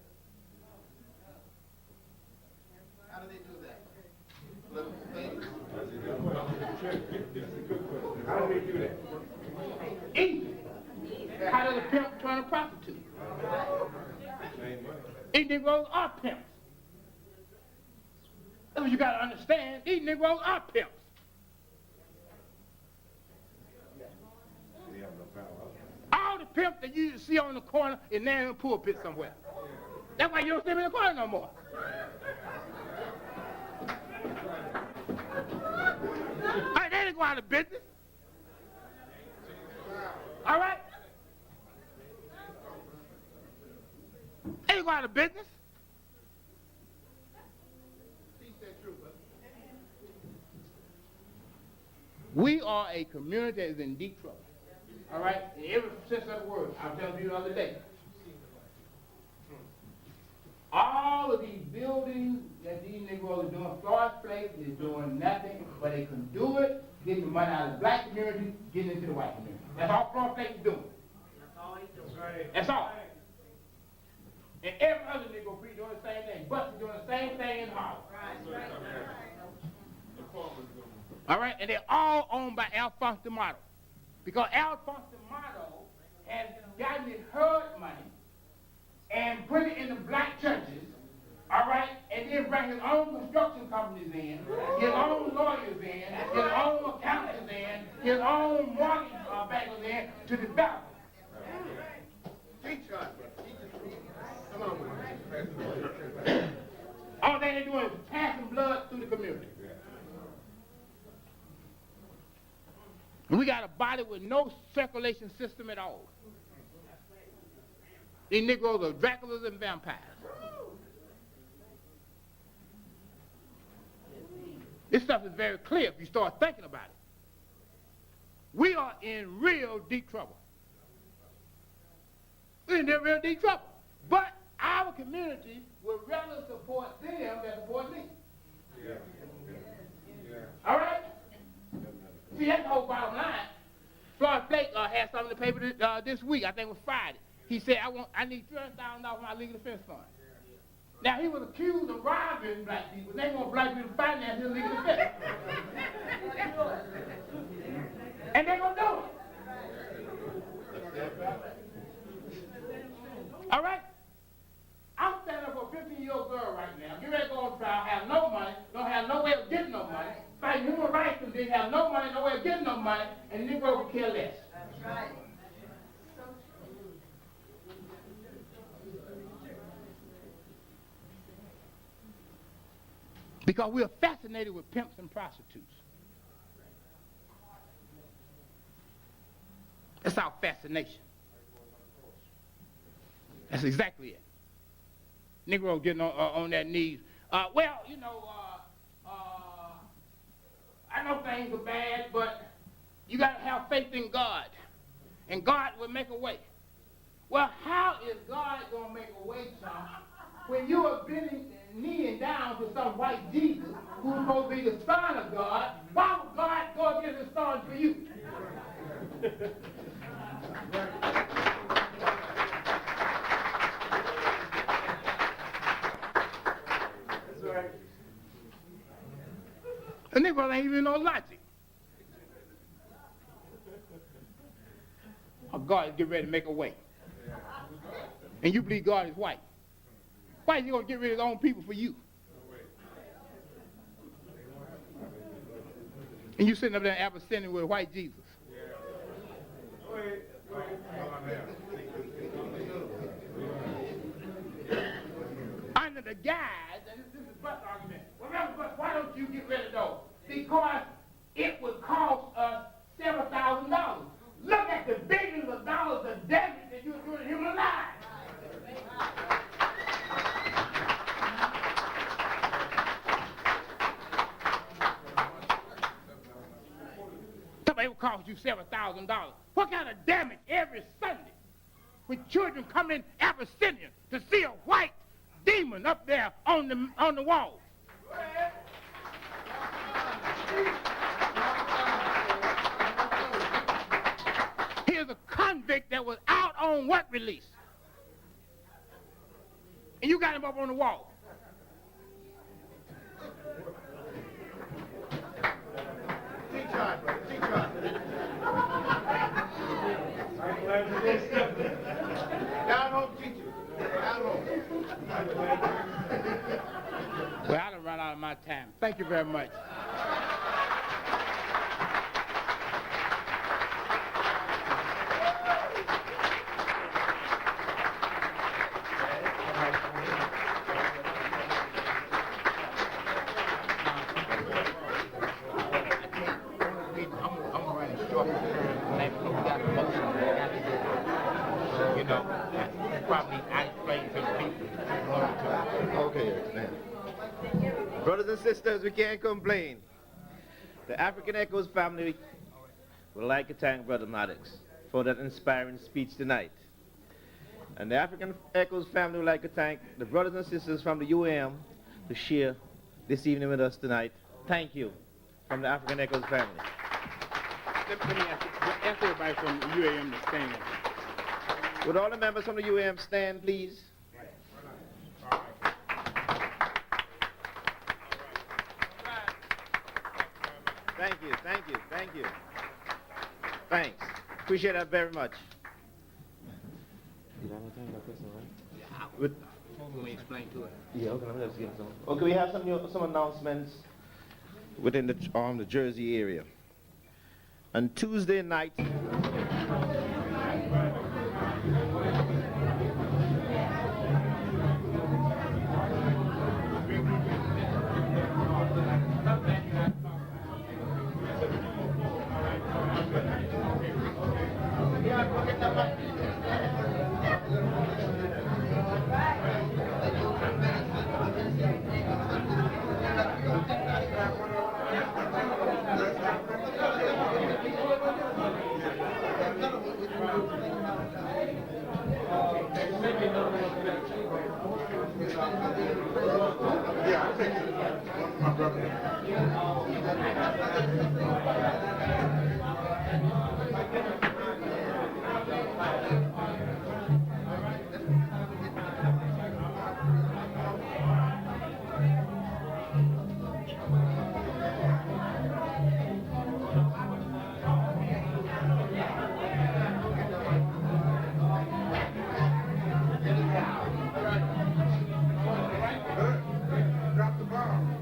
How do they do that? How do they do that? Easy. How does a pimp turn a prostitute? These Negroes are pimps. That's what you got to understand. These Negroes are pimps. All the pimps that you see on the corner is now in the pulpit somewhere. That's why you don't see them in the corner no more. All right, they didn't go out of business. All right? They didn't go out of business. We are a community that is in deep trouble. All right? In every sense of the word. I was telling you the other day. All of these buildings that these Negroes are doing, Florence Place is doing nothing, but they can do it, getting the money out of the black community, getting into the white community. That's all Florence Place is doing. That's all he's doing. That's all. And every other Negro preacher doing the same thing. Buster's doing the same thing in Harlem. Right. All right? And they're all owned by Alphonse D'Amato. Because Alphonse D'Amato has gotten his herd money and put it in the black churches, all right, and then bring his own construction companies in, his own lawyers in, his own accountants in, his own mortgage bankers in to develop. All they're doing is passing blood through the community. And we got a body with no circulation system at all. These Negroes are Draculas and vampires. This stuff is very clear if you start thinking about it. We are in real deep trouble. We're in real deep trouble. But our community would rather support them than support me. All right? See, that's the whole bottom line. Floyd Blake had something in the paper this week. I think it was Friday. He said, I need $300,000 for my legal defense fund. Now, he was accused of robbing black people. They want black people to finance his legal defense. And they're going to do it. All right? I'm standing up for a 15-year-old girl right now. Get ready to go on trial, have no money, don't have no way of getting no money. Fighting human rights and didn't have no money, no way of getting no money, and the Negro could care less. That's right. Because we are fascinated with pimps and prostitutes. That's our fascination. That's exactly it. Negro getting on their knees. Well, you know, I know things are bad, but you got to have faith in God, and God will make a way. Well, how is God going to make a way, son, when you are kneeling down to some white Jesus who's supposed to be the Son of God? Why would God go against his Son for you? That's right. The Negro ain't even no logic. Oh, God is getting ready to make a way. And you believe God is white. Why is he going to get rid of his own people for you? And you sitting up there in Abyssinia with a white Jesus. Under the guise, and this is Brotha's argument. Remember, but why don't you get rid of those? Because it would cost us several $1,000s. Look at the billions of dollars of damage that you're doing to human lives. Somebody will cost you several $1,000s. What kind of damage every Sunday with children coming in Abyssinia to see a white demon up there on the wall? Here's a convict that was out on what release? And you got him up on the wall. Keep trying, brother. Keep trying. Down home, teacher. Down home. Well, I done run out of my time. Thank you very much. Brothers and sisters, we can't complain. The African Echoes family would like to thank Brother Maddox for that inspiring speech tonight. And the African Echoes family would like to thank the brothers and sisters from the UAM to share this evening with us tonight. Thank you from the African Echoes family. Let me ask everybody from the UAM to stand up. Would all the members from the UAM stand, please? Thank you, thank you, thank you. Thanks. Appreciate that very much. Did I have anything about this, all right? Let me explain to it. Yeah, okay, let me just get some. Okay, we have some announcements within the Jersey area. On Tuesday night, My brother. Drop the bomb.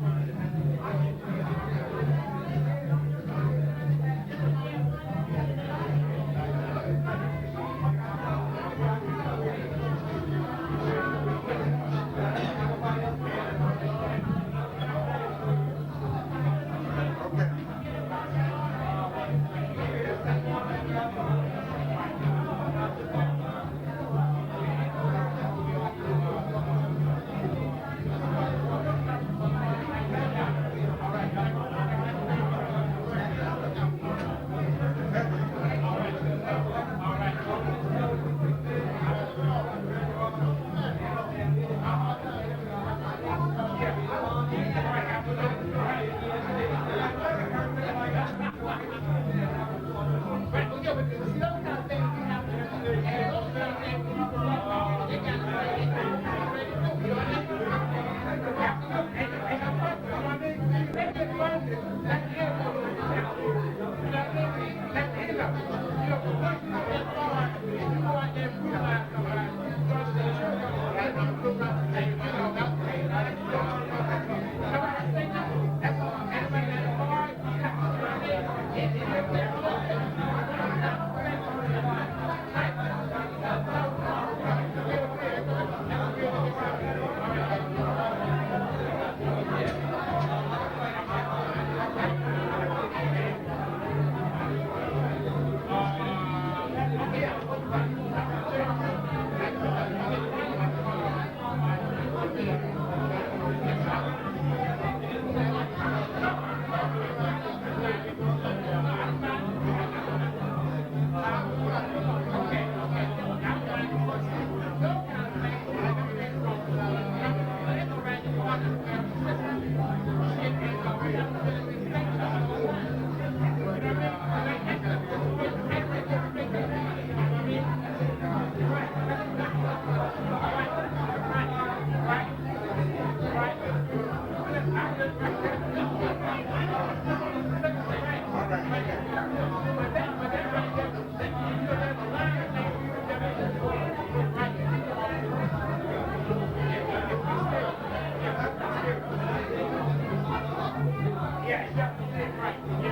Yeah,